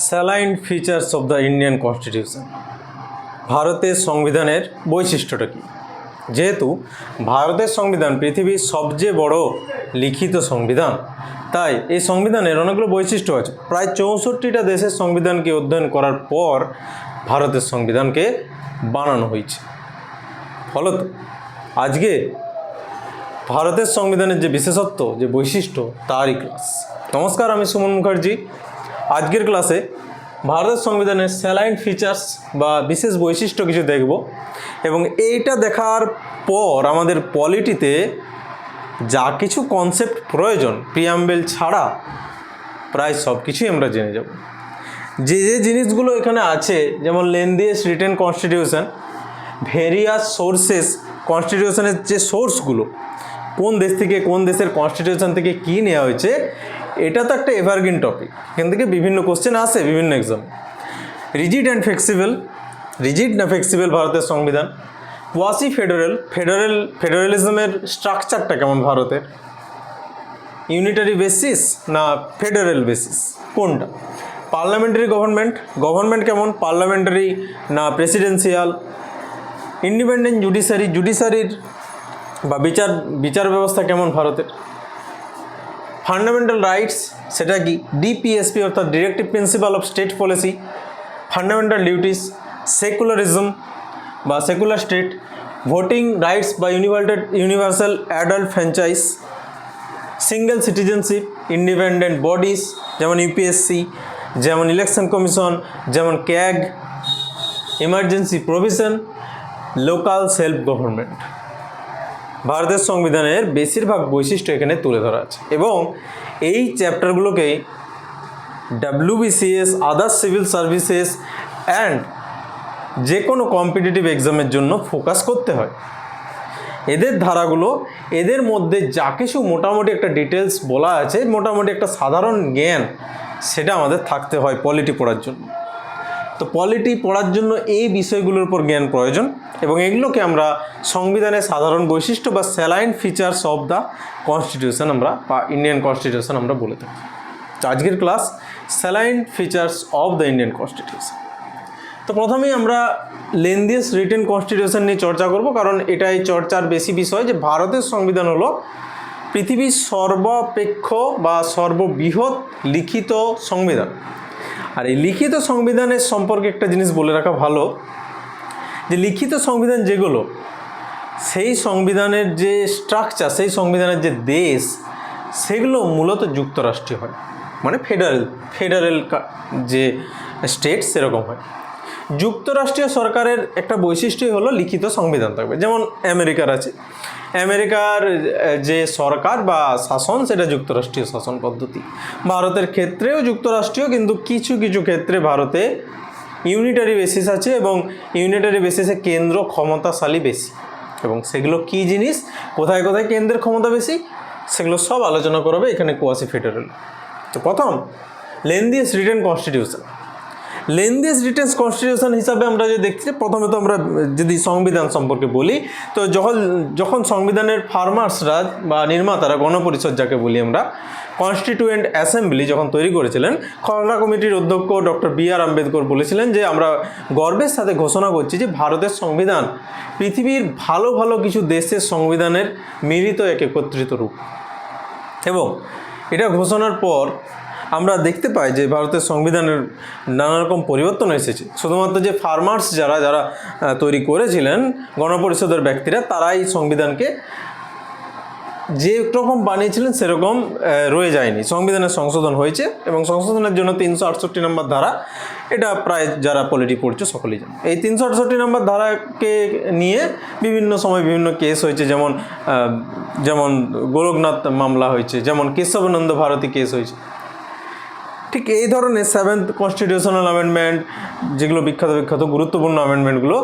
Saline features of the Indian constitution. ভারতের সংবিধানের বৈশিষ্ট্যটা কী? যেহেতু ভারতের সংবিধান পৃথিবীর সবচেয়ে বড় লিখিত সংবিধান, তাই এই সংবিধানের অনেকগুলো বৈশিষ্ট্য আছে। প্রায় 64টা দেশের সংবিধানকে অধ্যয়ন করার পর ভারতের সংবিধানকে বানানো হয়েছে। ফলত আজকে ভারতের সংবিধানের যে বিশেষত্ব, যে বৈশিষ্ট্য, তারই ক্লাস। নমস্কার, আমি সুমন মুখার্জি। আজকের ক্লাসে ভারতের সংবিধানের স্যালাইন ফিচার্স বা বিশেষ বৈশিষ্ট্য কিছু দেখব, এবং এইটা দেখার পর আমাদের পলিটিতে যা কিছু কনসেপ্ট প্রয়োজন প্রিয়াম্বেল ছাড়া প্রায় সব কিছুই আমরা জেনে যাব। যে যে জিনিসগুলো এখানে আছে, যেমন লেন্দিয়েস্ট রিটেন কনস্টিটিউশন, ভেরিয়াস সোর্সেস, কনস্টিটিউশনের যে সোর্সগুলো, কোন দেশ থেকে কোন দেশের কনস্টিটিউশন থেকে কী নেওয়া হয়েছে, এটা তো একটা এভারগ্রিন টপিক। এখান থেকে বিভিন্ন কোশ্চেন আসে বিভিন্ন exam. Rigid and flexible, rigid না ফ্লেক্সিবল ভারতের সংবিধান। কোয়াসি ফেডারেলিজমের স্ট্রাকচারটা কেমন ভারতের, ইউনিটারি বেসিস না ফেডারেল বেসিস, কোনটা? পার্লামেন্টারি গভর্নমেন্ট কেমন, পার্লামেন্টারি না প্রেসিডেন্সিয়াল? ইন্ডিপেন্ডেন্ট জুডিশিয়ারির বা বিচার ব্যবস্থা কেমন ভারতের? ফান্ডামেন্টাল রাইটস সেটা কি? ডিপিএসপি অর্থাৎ directive principle of state policy. Fundamental duties, secularism বা সেকুলার স্টেট, ভোটিং রাইটস বা universal adult franchise, single citizenship, independent bodies যেমন ইউপিএসসি, যেমন ইলেকশন কমিশন, যেমন CAG, emergency provision, local self government. ভারতের সংবিধানের বেশিরভাগ বৈশিষ্ট্য এখানে তুলে ধরা আছে, এবং এই চ্যাপ্টারগুলোকেই WBCS, others civil services and যে কোনো কম্পিটিটিভ এক্সামের জন্য ফোকাস করতে হয়। এদের ধারাগুলো, এদের মধ্যে যা কিছু মোটামুটি একটা ডিটেলস বলা আছে, মোটামুটি একটা সাধারণ জ্ঞান, সেটা আমাদের থাকতে হয় পলিটি পড়ার জন্য। তো পলিটি পড়ার জন্য এই বিষয়গুলোর উপর জ্ঞান প্রয়োজন, এবং এগুলোকে আমরা সংবিধানের সাধারণ বৈশিষ্ট্য বা saline features of the constitution আমরা বা ইন্ডিয়ান কনস্টিটিউশন আমরা বলে থাকি। তো আজকের class saline features of the Indian constitution. তো প্রথমেই আমরা লেন্দিয়েস্ট রিটেন কনস্টিটিউশন নিয়ে চর্চা করব, কারণ এটাই চর্চার বেশি বিষয় যে ভারতের সংবিধান হলো পৃথিবীর সর্বাপেক্ষ বা সর্ববৃহৎ লিখিত সংবিধান। আর এই লিখিত সংবিধানের সম্পর্কে একটা জিনিস বলে রাখা ভালো, যে লিখিত সংবিধান যেগুলো, সেই সংবিধানের যে স্ট্রাকচার, সেই সংবিধানের যে দেশ, সেগুলো মূলত যুক্তরাষ্ট্রীয় হয়, মানে ফেডারেল যে স্টেট সেরকম হয়। যুক্তরাষ্ট্রীয় সরকারের একটা বৈশিষ্ট্যই হলো লিখিত সংবিধান থাকবে। যেমন আমেরিকার আছে, আমেরিকার যে সরকার বা শাসন, সেটা যুক্তরাষ্ট্রীয় শাসন পদ্ধতি। ভারতের ক্ষেত্রেও যুক্তরাষ্ট্রীয়, কিন্তু কিছু কিছু ক্ষেত্রে ভারতে ইউনিটারি বেসিস আছে, এবং ইউনিটারি বেসিসে কেন্দ্র ক্ষমতাশালী বেশি। এবং সেগুলো কী জিনিস, কোথায় কোথায় কেন্দ্রের ক্ষমতা বেশি, সেগুলো সব আলোচনা করবে এখানে কোয়াসি ফেডারেল। তো প্রথম লেন্দিয়েস্ট রিটেন কনস্টিটিউশন। লেন্দিয়েস্ট রিটেন কনস্টিটিউশন হিসাবে আমরা যে দেখছি, প্রথমে তো আমরা যদি সংবিধান সম্পর্কে বলি, তো যখন সংবিধানের ফার্মার্সরা বা নির্মাতারা, গণপরিষদ যাকে বলি আমরা, কনস্টিটিউয়েন্ট অ্যাসেম্বলি যখন তৈরি করেছিলেন, খসড়া কমিটির অধ্যক্ষ ডক্টর BR আম্বেদকর বলেছিলেন যে আমরা গর্বের সাথে ঘোষণা করছি যে ভারতের সংবিধান পৃথিবীর ভালো ভালো কিছু দেশের সংবিধানের মিলিত এক একত্রিত রূপ। এবং এটা ঘোষণার পর আমরা দেখতে পাই যে ভারতের সংবিধানের নানা রকম পরিবর্তন এসেছে। শুধুমাত্র যে ফার্মার্স যারা তৈরি করেছিলেন, গণপরিষদের ব্যক্তিরা, তারাই সংবিধানকে যে রকম বানিয়েছিলেন সেরকম রয়ে যায়নি। সংবিধানের সংশোধন হয়েছে, এবং সংশোধনের জন্য 368 নম্বর ধারা, এটা প্রায় যারা পলিটি পড়ছে সকলেই জানে। এই 368 নম্বর ধারাকে নিয়ে বিভিন্ন সময় বিভিন্ন কেস হয়েছে, যেমন গোলকনাথ মামলা হয়েছে, যেমন কেশবানন্দ ভারতী কেস হয়েছে। ঠিক এই ধরনের 7th কনস্টিটিউশনাল অ্যামেন্ডমেন্ট, যেগুলো বিখ্যাত গুরুত্বপূর্ণ অ্যামেন্ডমেন্টগুলো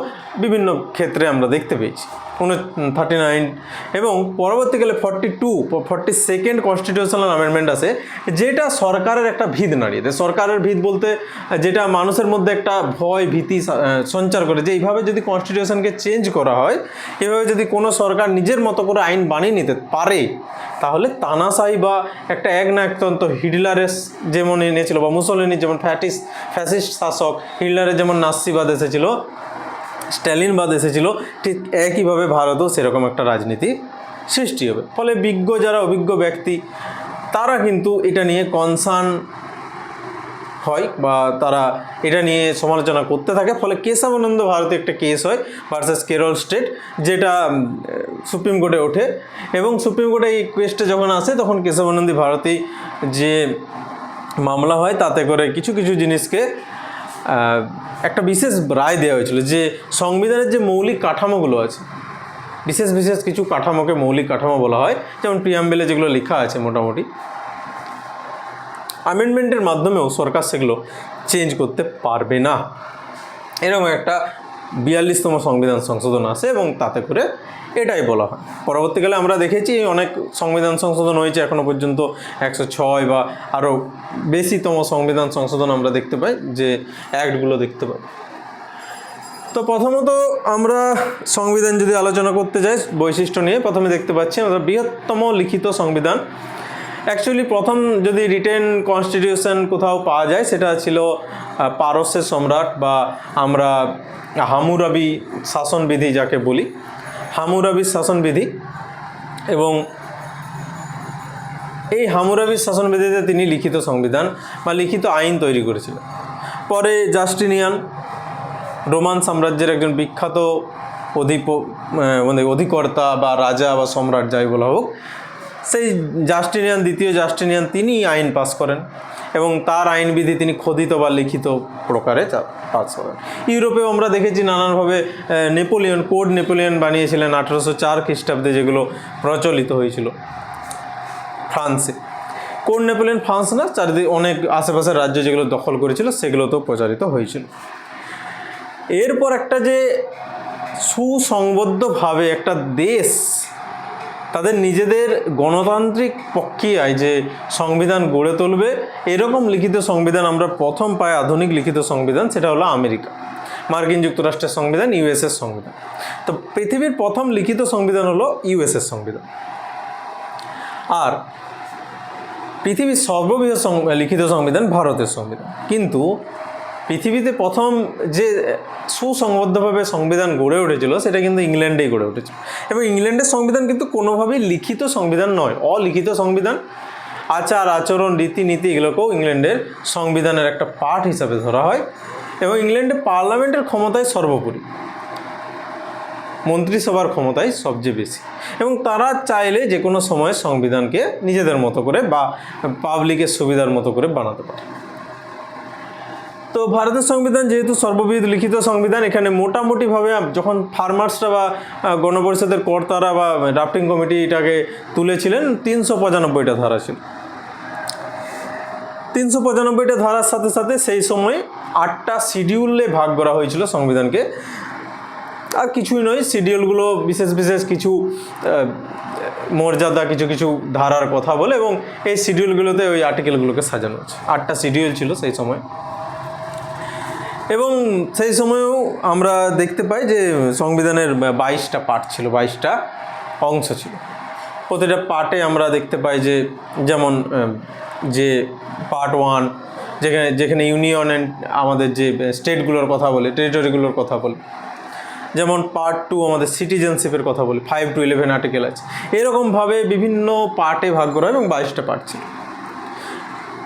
বিভিন্ন ক্ষেত্রে আমরা দেখতে পেয়েছি। 39 এবং পরবর্তীকালে 42 কনস্টিটিউশনাল অ্যামেন্ডমেন্ট আছে, যেটা সরকারের একটা ভিত নাড়িয়ে দেয়। সরকারের ভিত বলতে যেটা মানুষের মধ্যে একটা ভয় ভীতি সঞ্চার করে, যে এইভাবে যদি কনস্টিটিউশনকে চেঞ্জ করা হয়, এভাবে যদি কোনো সরকার নিজের মতো করে আইন বানিয়ে নিতে পারে, তাহলে তানাশাহি বা একটা একনায়কতন্ত্র হিটলারের যেমন এনেছিল, বা মুসলিনির যেমন ফ্যাসিস্ট শাসক, হিটলারের যেমন নাৎসিবাদ এসেছিল, স্ট্যালিনবাদ এসেছিল, ঠিক একইভাবে ভারতেও সেরকম একটা রাজনীতি সৃষ্টি হবে। ফলে যারা অভিজ্ঞ ব্যক্তি তারা কিন্তু এটা নিয়ে কনসার্ন হয় বা তারা এটা নিয়ে সমালোচনা করতে থাকে। ফলে কেশবানন্দ ভারতে একটা কেস হয় ভার্সেস কেরল স্টেট, যেটা সুপ্রিম কোর্টে ওঠে এবং সুপ্রিম কোর্টে এই কেসটা যখন আসে তখন কেশবানন্দ ভারতী যে মামলা হয় তাতে করে কিছু কিছু জিনিসকে একটা বিশেষ রায় দেওয়া হয়েছিল, যে সংবিধানের যে মৌলিক কাঠামোগুলো আছে, বিশেষ কিছু কাঠামোকে মৌলিক কাঠামো বলা হয়, যেমন প্রিয়াম্বেলে যেগুলো লেখা আছে মোটামুটি অ্যামেন্ডমেন্টের মাধ্যমেও সরকার সেগুলো চেঞ্জ করতে পারবে না। এরকম একটা 42তম সংবিধান সংশোধন আছে এবং তাতে করে এটাই বলা হয়। পরবর্তীকালে আমরা দেখেছি অনেক সংবিধান সংশোধন হয়েছে, এখনও পর্যন্ত 106 বা আরও বেশিতম সংবিধান সংশোধন আমরা দেখতে পাই, যে অ্যাক্টগুলো দেখতে পাই। তো প্রথমত আমরা সংবিধান যদি আলোচনা করতে যাই বৈশিষ্ট্য নিয়ে, প্রথমে দেখতে পাচ্ছি আমরা বৃহত্তম লিখিত সংবিধান। অ্যাকচুয়ালি প্রথম যদি রিটেন কনস্টিটিউশন কোথাও পাওয়া যায় সেটা ছিল পারস্যের সম্রাট বা আমরা হামুরাবি শাসনবিধি যাকে বলি, হামুরাবি শাসনবিধি। এবং এই হামুরাবি শাসনবিধিতে তিনি লিখিত সংবিধান বা লিখিত আইন তৈরি করেছিলেন। পরে জাস্টিনিয়ান, রোমান সাম্রাজ্যের একজন বিখ্যাত অধিকর্তা বা রাজা বা সম্রাট যাই বলা হোক, সেই দ্বিতীয় জাস্টিনিয়ান তিনি আইন পাস করেন এবং তার আইনবিধি তিনি খোদিত বা লিখিত প্রকারে পাস করেন। ইউরোপেও আমরা দেখেছি নানানভাবে কোড নেপোলিয়ন বানিয়েছিলেন 1804 খ্রিস্টাব্দে, যেগুলো প্রচলিত হয়েছিল ফ্রান্সে। কোড নেপোলিয়ন ফ্রান্স না, চারিদিকে অনেক আশেপাশের রাজ্য যেগুলো দখল করেছিল সেগুলোতেও প্রচারিত হয়েছিল। এরপর একটা যে সুসংবদ্ধভাবে একটা দেশ তাদের নিজেদের গণতান্ত্রিক প্রক্রিয়ায় যে সংবিধান গড়ে তুলবে, এরকম লিখিত সংবিধান আমরা প্রথম পাই, আধুনিক লিখিত সংবিধান, সেটা হলো আমেরিকা, মার্কিন যুক্তরাষ্ট্রের সংবিধান, ইউএসএর সংবিধান। তো পৃথিবীর প্রথম লিখিত সংবিধান হলো ইউএসএর সংবিধান। আর পৃথিবীর সর্ববৃহৎ লিখিত সংবিধান ভারতের সংবিধান। কিন্তু পৃথিবীতে প্রথম যে সুসংবদ্ধভাবে সংবিধান গড়ে উঠেছিল সেটা কিন্তু ইংল্যান্ডেই গড়ে উঠেছিল। এবং ইংল্যান্ডের সংবিধান কিন্তু কোনোভাবেই লিখিত সংবিধান নয়, অলিখিত সংবিধান। আচার আচরণ রীতিনীতি এগুলোকেও ইংল্যান্ডের সংবিধানের একটা পার্ট হিসাবে ধরা হয়। এবং ইংল্যান্ডে পার্লামেন্টের ক্ষমতায় সর্বোপরি, মন্ত্রিসভার ক্ষমতাই সবচেয়ে বেশি, এবং তারা চাইলে যে কোনো সময় সংবিধানকে নিজেদের মতো করে বা পাবলিকের সুবিধার মতো করে বানাতে পারে। তো ভারতের সংবিধান যেহেতু সর্ববৃহৎ লিখিত সংবিধান, এখানে মোটামুটিভাবে যখন ফার্মার্সরা বা গণপরিষদের কর্তারা বা ড্রাফটিং কমিটি এটাকে তুলেছিলেন, 395টা ধারা ছিল। 395টা ধারার সাথে সাথে সেই সময় 8টা শিডিউলে ভাগ করা হয়েছিল সংবিধানকে। আর কিছুই নয়, শিডিউলগুলো বিশেষ কিছু মর্যাদা, কিছু ধারার কথা বলে এবং এই শিডিউলগুলোতে ওই আর্টিকেলগুলোকে সাজানো হচ্ছে। 8টা শিডিউল ছিল সেই সময়। এবং সেই সময়েও আমরা দেখতে পাই যে সংবিধানের 22টা পার্ট ছিল, 22টা অংশ ছিল। প্রতিটা পার্টে আমরা দেখতে পাই যে যেমন যে পার্ট 1 যেখানে ইউনিয়ন অ্যান্ড আমাদের যে স্টেটগুলোর কথা বলে, টেরিটরিগুলোর কথা বলে, যেমন পার্ট 2 আমাদের সিটিজেনশিপের কথা বলে, 5 to 11 আর্টিকেল আছে। এরকমভাবে বিভিন্ন পার্টে ভাগ করা হয় এবং 22টা পার্ট ছিল।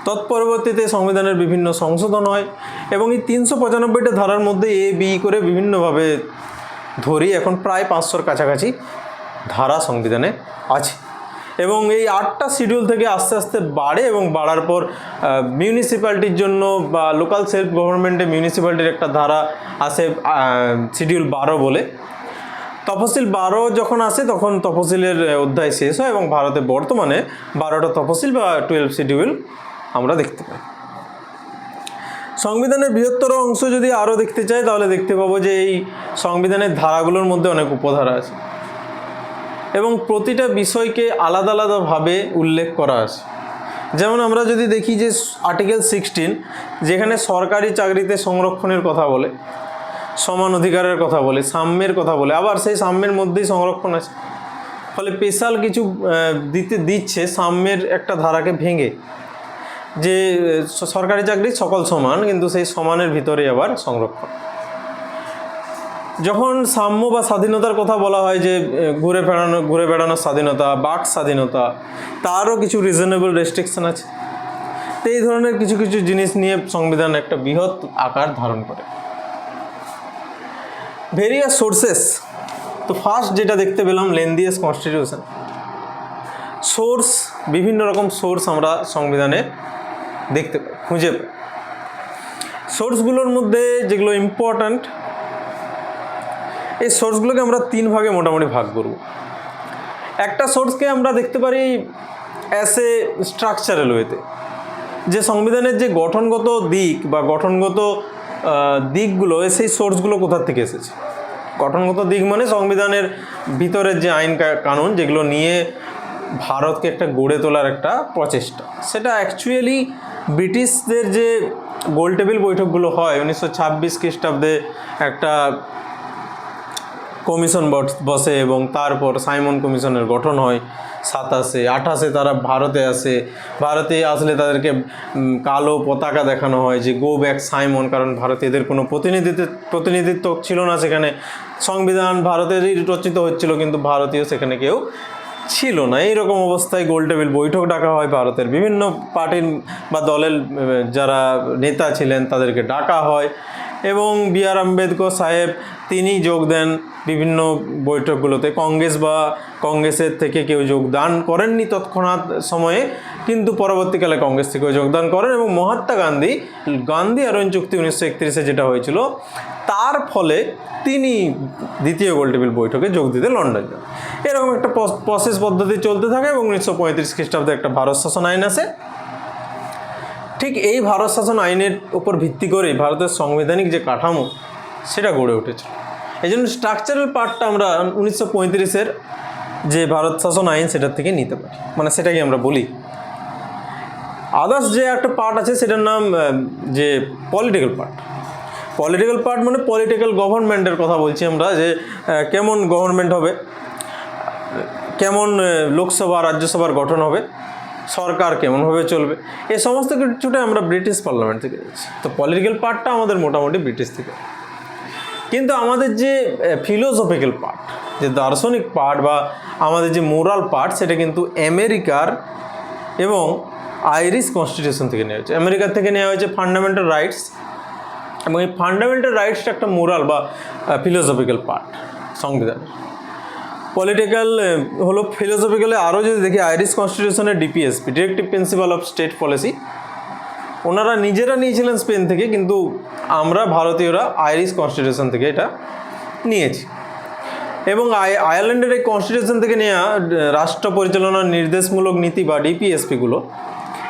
তৎপরবর্তীতে সংবিধানের বিভিন্ন সংশোধন হয় এবং এই 395টা ধারার মধ্যে বি করে বিভিন্নভাবে ধরি এখন প্রায় 500-র কাছাকাছি ধারা সংবিধানে আছে। এবং এই 8টা শিডিউল থেকে আস্তে আস্তে বাড়ে এবং বাড়ার পর মিউনিসিপ্যালিটির জন্য বা লোকাল সেলফ গভর্নমেন্টে মিউনিসিপ্যালিটির একটা ধারা আসে শিডিউল 12 বলে। তফসিল 12 যখন আসে তখন তফসিলের অধ্যায় শেষ হয় এবং ভারতে বর্তমানে 12টা তফসিল বা 12 শিডিউল আমরা দেখতে পাই। সংবিধানের বৃহত্তর অংশ যদি আরও দেখতে চাই তাহলে দেখতে পাবো যে এই সংবিধানের ধারাগুলোর মধ্যে অনেক উপধারা আছে। এবং প্রতিটা বিষয়কে আলাদা আলাদাভাবে উল্লেখ করা আছে। যেমন আমরা যদি দেখি যে আর্টিকেল 16 যেখানে সরকারি চাকরিতে সংরক্ষণের কথা বলে, সমান অধিকারের কথা বলে, সাম্যের কথা বলে, আবার সেই সাম্যের মধ্যেই সংরক্ষণ আছে, ফলে স্পেশাল কিছু দিচ্ছে সাম্যের একটা ধারাকে ভেঙে, যে সরকারি চাকরি সকল সমান, কিন্তু সেই সমানের ভিতরে আবার সংরক্ষণ। যখন সাম্য বা স্বাধীনতার কথা বলা হয়, যে ঘুরে বেড়ানোর স্বাধীনতা, বাক স্বাধীনতা, তারও কিছু রিজনেবল রেস্ট্রিকশন আছে। তো এই ধরনের কিছু কিছু জিনিস নিয়ে সংবিধান একটা বৃহৎ আকার ধারণ করে। ভেরিয়াস সোর্সেস, তো ফার্স্ট যেটা দেখতে পেলাম লেন্দিয়াস কনস্টিটিউশন। সোর্স, বিভিন্ন রকম সোর্স আমরা সংবিধানে দেখতে পাই, খুঁজে পাই। সোর্সগুলোর মধ্যে যেগুলো ইম্পর্ট্যান্ট, এই সোর্সগুলোকে আমরা 3 ভাগে মোটামুটি ভাগ করব। একটা সোর্সকে আমরা দেখতে পারি অ্যাজ এ স্ট্রাকচারাল ওয়েতে, যে সংবিধানের যে গঠনগত দিক বা গঠনগত দিকগুলো, সেই সোর্সগুলো কোথা থেকে এসেছে। গঠনগত দিক মানে সংবিধানের ভিতরের যে আইন কানুন, যেগুলো নিয়ে ভারতকে একটা গড়ে তোলার একটা প্রচেষ্টা, সেটা অ্যাকচুয়ালি ব্রিটিশদের যে গোলটেবিল বৈঠকগুলো হয় 1926 খ্রিস্টাব্দে একটা কমিশন বসে, এবং তারপর সাইমন কমিশনের গঠন হয় 27, 28 তারা ভারতে আসে। ভারতে আসলে তাদেরকে কালো পতাকা দেখানো হয় যে গো ব্যাক সাইমন, কারণ ভারতীয়দের কোনো প্রতিনিধিত্ব ছিল না সেখানে। সংবিধান ভারতেরই রচিত হচ্ছিল, কিন্তু ভারতীয় সেখানে কেউ ছিল না। এইরকম অবস্থায় গোলটেবিল বৈঠক ডাকা হয়, ভারতের বিভিন্ন পার্টির বা দলের যারা নেতা ছিলেন তাদেরকে ডাকা হয়, এবং বি.আর. আম্বেদকর সাহেব তিনি যোগ দেন বিভিন্ন বৈঠকগুলোতে। কংগ্রেসের থেকে কেউ যোগদান করেননি তৎক্ষণাৎ সময়ে, কিন্তু পরবর্তীকালে কংগ্রেস থেকেও যোগদান করেন, এবং মহাত্মা গান্ধী আরোহণ চুক্তি 1931-এ যেটা হয়েছিল, তার ফলে তিনি দ্বিতীয় গোলটেবিল বৈঠকে যোগ দিতে লন্ডন যান। এরকম একটা প্রসেস পদ্ধতি চলতে থাকে, এবং 1935 খ্রিস্টাব্দে একটা ভারত শাসন আইন আসে। ঠিক এই ভারত শাসন আইনের উপর ভিত্তি করেই ভারতের সাংবিধানিক যে কাঠামো সেটা গড়ে উঠেছে। এই জন্য স্ট্রাকচারাল পার্টটা আমরা 1935-এর যে ভারত শাসন আইন সেটার থেকে নিতে পারি, মানে সেটাকে আমরা বলি। আদার্স যে একটা পার্ট আছে সেটার নাম যে পলিটিক্যাল পার্ট। পলিটিক্যাল পার্ট মানে পলিটিক্যাল গভর্নমেন্টের কথা বলছি আমরা, যে কেমন গভর্নমেন্ট হবে, কেমন লোকসভা রাজ্যসভার গঠন হবে, সরকার কেমনভাবে চলবে, এই সমস্ত কিছুটা আমরা ব্রিটিশ পার্লামেন্ট থেকে দিচ্ছি। তো পলিটিক্যাল পার্টটা আমাদের মোটামুটি ব্রিটিশ থেকে। কিন্তু আমাদের যে ফিলোসফিক্যাল পার্ট, যে দার্শনিক পার্ট বা আমাদের যে মোরাল পার্ট, সেটা কিন্তু আমেরিকার এবং আইরিশ কনস্টিটিউশন থেকে নেওয়া হয়েছে। আমেরিকার থেকে নেওয়া হয়েছে ফান্ডামেন্টাল রাইটস, এবং এই ফান্ডামেন্টাল রাইটসটা একটা মোরাল বা ফিলোসফিক্যাল পার্ট সংবিধানের। পলিটিক্যাল হলো ফিলোসফিক্যালে। আরও যদি দেখি আইরিশ কনস্টিটিউশনের DPSP, directive principle of state policy, ওনারা নিজেরা নিয়েছিলেন স্পেন থেকে, কিন্তু আমরা ভারতীয়রা আইরিশ কনস্টিটিউশন থেকে এটা নিয়েছি। এবং আয়ারল্যান্ডের এই কনস্টিটিউশন থেকে নেওয়া রাষ্ট্র পরিচালনার নির্দেশমূলক নীতি বা ডিপিএসপিগুলো,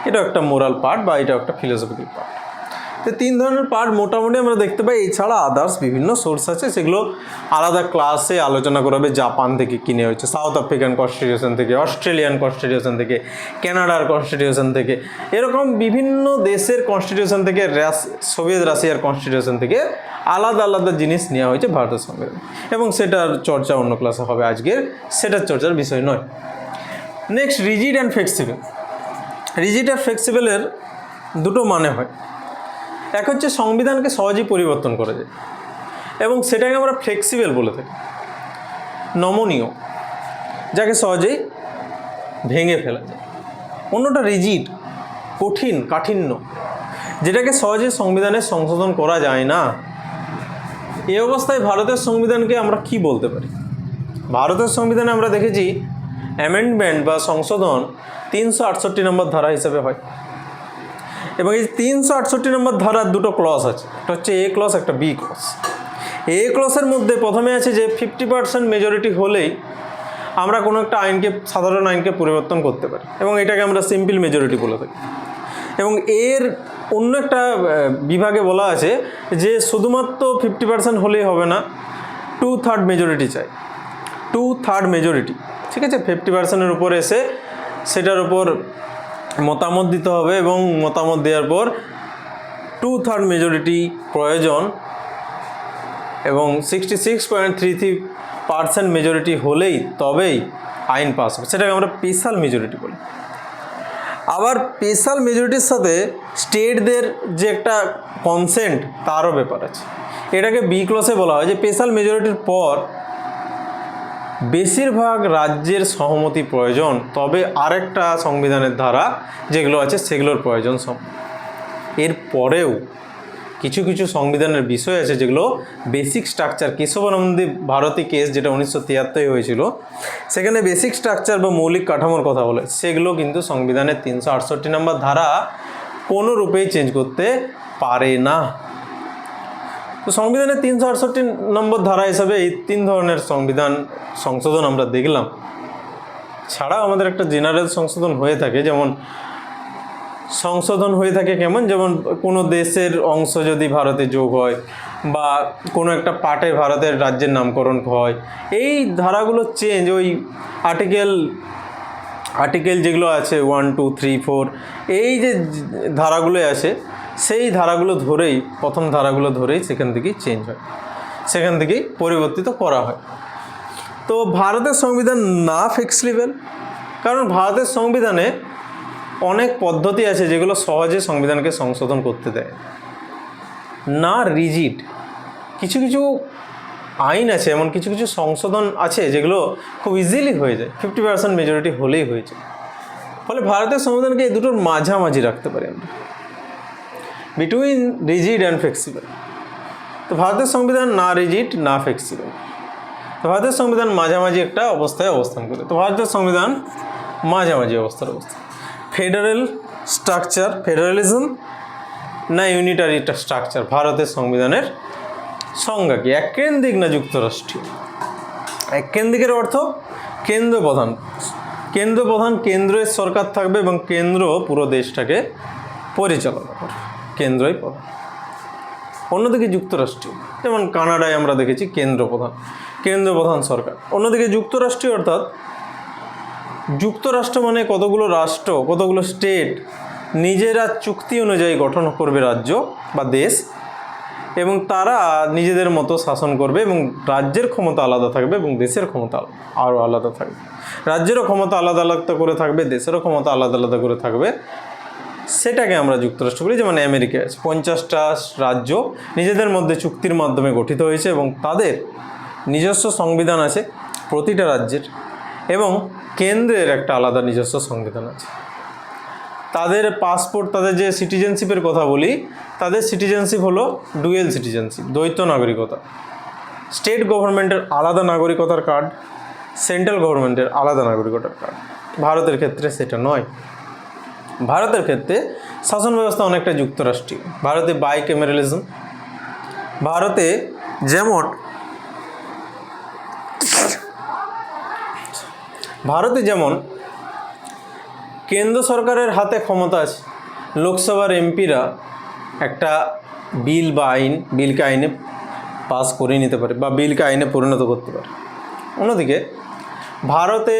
এটা একটা মোরাল পার্ট বা এটা একটা ফিলোসফিক্যাল পার্ট। তো 3 ধরনের পার্ট মোটামুটি আমরা দেখতে পাই। এছাড়া আদার্স বিভিন্ন সোর্স আছে, সেগুলো আলাদা ক্লাসে আলোচনা করা হবে। জাপান থেকে কিনে হয়েছে, সাউথ আফ্রিকান কনস্টিটিউশন থেকে, অস্ট্রেলিয়ান কনস্টিটিউশন থেকে, কানাডার কনস্টিটিউশন থেকে, এরকম বিভিন্ন দেশের কনস্টিটিউশন থেকে, সোভিয়েত রাশিয়ার কনস্টিটিউশন থেকে আলাদা আলাদা জিনিস নেওয়া হয়েছে ভারতের সংবিধান, এবং সেটার চর্চা অন্য ক্লাসে হবে। আজকের সেটার চর্চার বিষয় নয়। Next, rigid and flexible. Rigid আর ফ্লেক্সিবলের দুটো মানে হয়। এক হচ্ছে সংবিধানকে সহজেই পরিবর্তন করা যায়, এবং সেটাকে আমরা ফ্লেক্সিবল বলে থাকি, নমনীয়, যাকে সহজেই ভেঙে ফেলা যায়। অন্যটা রিজিড, কঠিন, কাঠিন্য, যেটাকে সহজে সংবিধানে সংশোধন করা যায় না। এই অবস্থায় ভারতের সংবিধানকে আমরা কি বলতে পারি? ভারতের সংবিধানে আমরা দেখেছি অ্যামেন্ডমেন্ট বা সংশোধন 368 নম্বর ধারা হিসেবে হয়, এবং এই 368 নম্বর ধারার দুটো ক্লজ আছে, একটা হচ্ছে এ ক্লজ, একটা বি ক্লজ। এ ক্লজের মধ্যে প্রথমে আছে যে 50% মেজরিটি হলেই আমরা কোনো একটা আইনকে, সাধারণ আইনকে পরিবর্তন করতে পারি, এবং এটাকে আমরা সিম্পল মেজরিটি বলে থাকি। এবং এর অন্য একটা বিভাগে বলা আছে যে শুধুমাত্র 50% হলেই হবে না, 2/3 মেজরিটি চাই। 2/3 মেজরিটি ঠিক আছে, 50%-এর উপর এসে সেটার উপর মতামত দিতে হবে, এবং মতামত দেওয়ার পর 2/3 মেজরিটি প্রয়োজন, এবং 66.33% মেজরিটি হলেই তবেই আইন পাস হবে। সেটাকে আমরা স্পেশাল মেজরিটি বলি। আবার স্পেশাল মেজরিটির সাথে স্টেটদের যে একটা কনসেন্ট তারও ব্যাপার আছে। এটাকে বি ক্লসে বলা হয় যে স্পেশাল মেজরিটির পর বেশিরভাগ রাজ্যের সহমতি প্রয়োজন, তবে আরেকটা সংবিধানের ধারা যেগুলো আছে সেগুলোর প্রয়োজন। এর পরেও কিছু কিছু সংবিধানের বিষয় আছে যেগুলো বেসিক স্ট্রাকচার, কেশবানন্দী ভারতী কেস যেটা 1973 হয়েছিল, সেখানে বেসিক স্ট্রাকচার বা মৌলিক কাঠামোর কথা বলে, সেগুলো কিন্তু সংবিধানের 368 নম্বর ধারা কোনো রূপেই চেঞ্জ করতে পারে না। তো সংবিধানের 368 নম্বর ধারা হিসাবে এই 3 ধরনের সংবিধান সংশোধন আমরা দেখলাম। ছাড়াও আমাদের একটা জেনারেল সংশোধন হয়ে থাকে, যেমন সংশোধন হয়ে থাকে কেমন, যেমন কোনো দেশের অংশ যদি ভারতে যোগ হয় বা কোনো একটা পার্টে ভারতের রাজ্যের নামকরণ হয়, এই ধারাগুলো চেঞ্জ, ওই আর্টিকেল যেগুলো আছে 1, 2, 3, 4, এই যে ধারাগুলো আছে সেই ধারাগুলো ধরেই, প্রথম ধারাগুলো ধরেই সেখান থেকেই চেঞ্জ হয়, সেখান থেকেই পরিবর্তিত করা হয়। তো ভারতের সংবিধান না ফ্লেক্সিবল, কারণ ভারতের সংবিধানে অনেক পদ্ধতি আছে যেগুলো সহজে সংবিধানকে সংশোধন করতে দেয় না। রিজিড কিছু কিছু আইন আছে, এমন কিছু কিছু সংশোধন আছে যেগুলো খুব ইজিলি হয়ে যায়, 50% মেজরিটি হলেই হয়ে যায়। ফলে ভারতের সংবিধানকে এই দুটোর মাঝামাঝি রাখতে পারি আমরা, বিটুইন রিজিড অ্যান্ড ফ্লেক্সিবল। তো ভারতের সংবিধান না রিজিড না ফ্লেক্সিবল, তো ভারতের সংবিধান মাঝামাঝি একটা অবস্থায় অবস্থান করে। তো ভারতের সংবিধান মাঝামাঝি অবস্থার ফেডারেল স্ট্রাকচার, ফেডারেলিজম না ইউনিটারি স্ট্রাকচার। ভারতের সংবিধানের সংজ্ঞা কি? এককেন্দ্রিক না যুক্তরাষ্ট্রীয়? এককেন্দ্রিকের অর্থ কেন্দ্র প্রধান, কেন্দ্রের সরকার থাকবে এবং কেন্দ্র পুরো দেশটাকে পরিচালনা করে, কেন্দ্রই প্রধান। অন্যদিকে যুক্তরাষ্ট্রীয়, যেমন কানাডায় আমরা দেখেছি কেন্দ্র প্রধান সরকার। অন্যদিকে যুক্তরাষ্ট্রীয় অর্থাৎ যুক্তরাষ্ট্র মানে কতগুলো রাষ্ট্র, কতগুলো স্টেট নিজেরা চুক্তি অনুযায়ী গঠন করবে রাজ্য বা দেশ, এবং তারা নিজেদের মতো শাসন করবে, এবং রাজ্যের ক্ষমতা আলাদা থাকবে এবং দেশের ক্ষমতা আরও আলাদা থাকবে। রাজ্যেরও ক্ষমতা আলাদা আলাদা করে থাকবে, দেশেরও ক্ষমতা আলাদা আলাদা করে থাকবে। সেটাকে আমরা যুক্তরাষ্ট্র বলি। যেমন আমেরিকায় 50টা রাজ্য নিজেদের মধ্যে চুক্তির মাধ্যমে গঠিত হয়েছে, এবং তাদের নিজস্ব সংবিধান আছে প্রতিটা রাজ্যের, এবং কেন্দ্রের একটা আলাদা নিজস্ব সংবিধান আছে। তাদের পাসপোর্ট, তাদের যে সিটিজেনশিপের কথা বলি, তাদের সিটিজেনশিপ হলো ডুয়েল সিটিজেনশিপ, দ্বৈত নাগরিকতা। স্টেট গভর্নমেন্টের আলাদা নাগরিকতার কার্ড, সেন্ট্রাল গভর্নমেন্টের আলাদা নাগরিকতার কার্ড। ভারতের ক্ষেত্রে সেটা নয়। ভারতের ক্ষেত্রে শাসন ব্যবস্থা অনেকটা যুক্তরাষ্ট্রীয়। ভারতে বাইক্যামেরালিজম, ভারতে যেমন কেন্দ্র সরকারের হাতে ক্ষমতা আছে, লোকসভার এমপিরা একটা বিলকে আইনে পাস করে নিতে পারে বা বিলকে আইনে পরিণত করতে পারে। অন্যদিকে ভারতে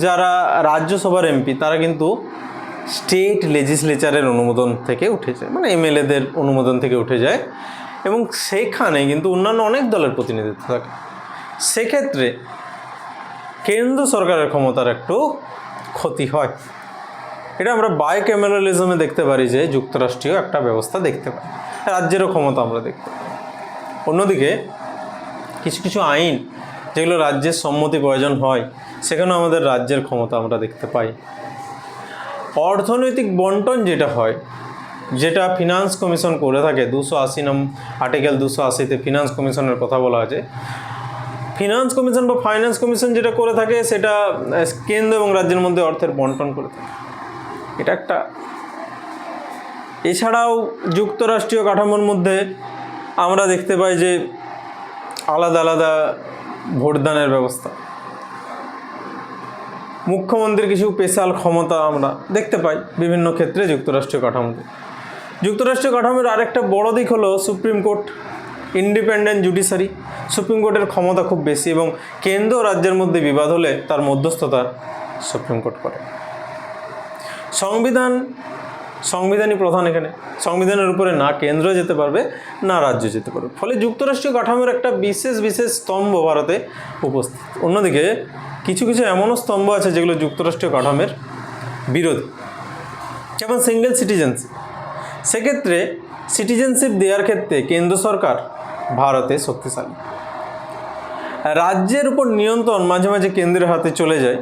যারা রাজ্যসভার এমপি, তারা কিন্তু স্টেট লেজিসলেচারের অনুমোদন থেকে উঠে যায়, মানে এমএলএদের অনুমোদন থেকে উঠে যায়, এবং সেখানে কিন্তু অন্যান্য অনেক দলের প্রতিনিধিত্ব থাকে। সেক্ষেত্রে কেন্দ্র সরকারের ক্ষমতার একটু ক্ষতি হয়। এটা আমরা বাইক্যামেরালিজমে দেখতে পারি যে যুক্তরাষ্ট্রীয় একটা ব্যবস্থা দেখতে পাই, রাজ্যেরও ক্ষমতা আমরা দেখতে পাই। অন্যদিকে কিছু কিছু আইন যেগুলো রাজ্যের সম্মতি প্রয়োজন হয়, সেখানেও আমাদের রাজ্যের ক্ষমতা আমরা দেখতে পাই। অর্থনৈতিক বন্টন যেটা হয়, যেটা ফিনান্স কমিশন করে থাকে, 280 আর্টিকেল 280-তে ফিনান্স কমিশনের কথা বলা আছে। ফিনান্স কমিশন বা ফাইন্যান্স কমিশন যেটা করে থাকে, সেটা কেন্দ্র এবং রাজ্যের মধ্যে অর্থের বন্টন করে থাকে। এটা একটা। এছাড়াও যুক্তরাষ্ট্রীয় কাঠামোর মধ্যে আমরা দেখতে পাই যে আলাদা আলাদা ভোটদানের ব্যবস্থা, মুখ্যমন্ত্রীর কিছু স্পেশাল ক্ষমতা আমরা দেখতে পাই বিভিন্ন ক্ষেত্রে যুক্তরাষ্ট্রীয় কাঠামোতে। যুক্তরাষ্ট্রীয় কাঠামোর আরেকটা বড় দিক হলো supreme court. Independent judiciary, supreme কোর্টের ক্ষমতা খুব বেশি এবং কেন্দ্র ও রাজ্যের মধ্যে বিবাদ হলে তার মধ্যস্থতা সুপ্রিম কোর্ট করে। সংবিধানই প্রধান এখানে, সংবিধানের উপরে না কেন্দ্র যেতে পারবে না রাজ্য যেতে পারবে, ফলে যুক্তরাষ্ট্রীয় কাঠামোর একটা বিশেষ স্তম্ভ ভারতে উপস্থিত। অন্যদিকে কিছু এমনও স্তম্ভ আছে যেগুলো যুক্তরাষ্ট্রীয় কাঠামোর বিরোধী, যেমন সিঙ্গেল সিটিজেনশিপ। সেক্ষেত্রে সিটিজেনশিপ দেওয়ার ক্ষেত্রে কেন্দ্র সরকার ভারতে শক্তিশালী, রাজ্যের উপর নিয়ন্ত্রণ মাঝে মাঝে কেন্দ্রের হাতে চলে যায়,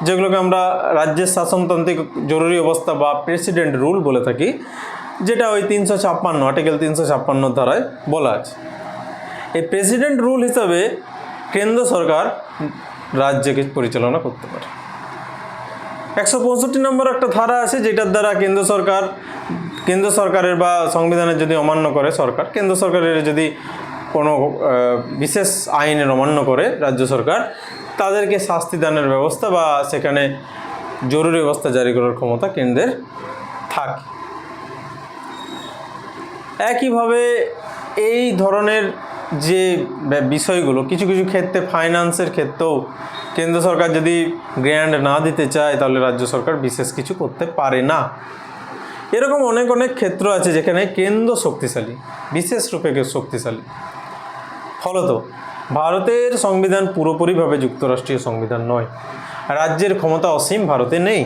যেগুলোকে আমরা রাজ্যের শাসনতান্ত্রিক জরুরি অবস্থা বা প্রেসিডেন্ট রুল বলে থাকি, যেটা ওই 356 আর্টিকেল 356 ধারায় বলা আছে। এই প্রেসিডেন্ট রুল হিসাবে কেন্দ্র সরকার রাজ্যকে পরিচালনা করতে পারে। 165 নম্বর একটা ধারা আছে, যেটার দ্বারা কেন্দ্র সরকারের বা সংবিধানের যদি অমান্য করে সরকার, কেন্দ্র সরকারের যদি কোনো বিশেষ আইনের অমান্য করে রাজ্য সরকার, তাদেরকে শাস্তি দানের ব্যবস্থা বা সেখানে জরুরি অবস্থা জারি করার ক্ষমতা কেন্দ্রের থাকে। একইভাবে এই ধরনের যে বিষয়গুলো কিছু ক্ষেত্রে, ফাইন্যান্সের ক্ষেত্রেও কেন্দ্র সরকার যদি গ্র্যান্ট না দিতে চায় তাহলে রাজ্য সরকার বিশেষ কিছু করতে পারে না। এরকম অনেক ক্ষেত্র আছে যেখানে কেন্দ্র শক্তিশালী, বিশেষ রূপে শক্তিশালী। ফলত ভারতের সংবিধান পুরোপুরিভাবে যুক্তরাষ্ট্রীয় সংবিধান নয়, রাজ্যের ক্ষমতা অসীম ভারতে নেই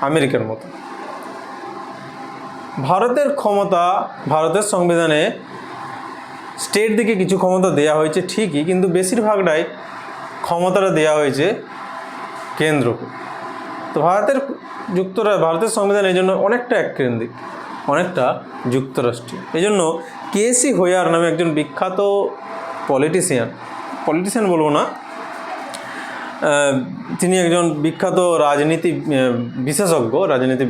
আমেরিকার মতো। ভারতের সংবিধানে স্টেট দিকে কিছু ক্ষমতা দেওয়া হয়েছে ঠিকই, কিন্তু বেশিরভাগটাই ক্ষমতাটা দেওয়া হয়েছে কেন্দ্রকে। তো ভারতের সংবিধান এই জন্য অনেকটা এককেন্দ্রিক, অনেকটা যুক্তরাষ্ট্রীয়। এই জন্য কেসি হোয়ার নামে একজন বিখ্যাত পলিটিশিয়ান বলবো না, তিনি একজন বিখ্যাত রাজনীতি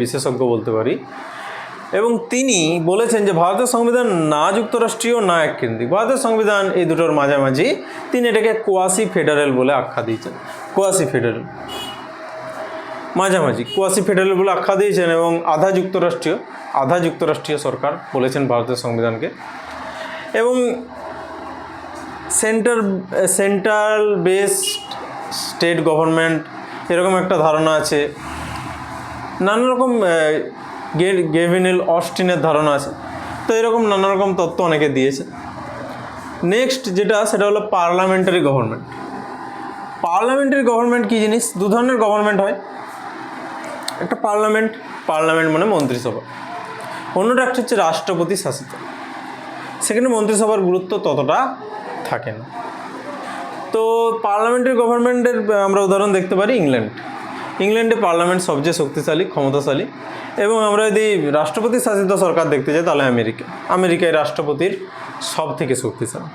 বিশেষজ্ঞ বলতে পারি, এবং তিনি বলেছেন যে ভারতের সংবিধান না যুক্তরাষ্ট্রীয় না এককেন্দ্রিক, ভারতের সংবিধান এই দুটোর মাঝামাঝি। তিনি এটাকে কোয়াসি ফেডারেল বলে আখ্যা দিয়েছেন, মাঝামাঝি কোয়াসি ফেডারেল বলে আখ্যা দিয়েছেন, এবং আধা যুক্তরাষ্ট্রীয় সরকার বলেছেন ভারতের সংবিধানকে। এবং সেন্ট্রাল বেসড স্টেট গভর্নমেন্ট এরকম একটা ধারণা আছে, নানা রকম গেভিনেল অস্টিনের ধারণা আছে। তো এরকম নানা রকম তত্ত্ব অনেকে দিয়েছে। নেক্সট সেটা হলো পার্লামেন্টারি গভর্নমেন্ট কী জিনিস? দু ধরনের গভর্নমেন্ট হয়, একটা পার্লামেন্ট মানে মন্ত্রিসভা, অন্যটা একটা হচ্ছে রাষ্ট্রপতি শাসিত। সেখানে মন্ত্রিসভার গুরুত্ব ততটা থাকে না। তো পার্লামেন্টারি গভর্নমেন্টের আমরা উদাহরণ দেখতে পারি ইংল্যান্ডে পার্লামেন্ট সবচেয়ে শক্তিশালী, ক্ষমতাশালী। এবং আমরা যদি রাষ্ট্রপতি শাসিত সরকার দেখতে যাই তাহলে আমেরিকায় রাষ্ট্রপতির সব থেকে শক্তিশালী।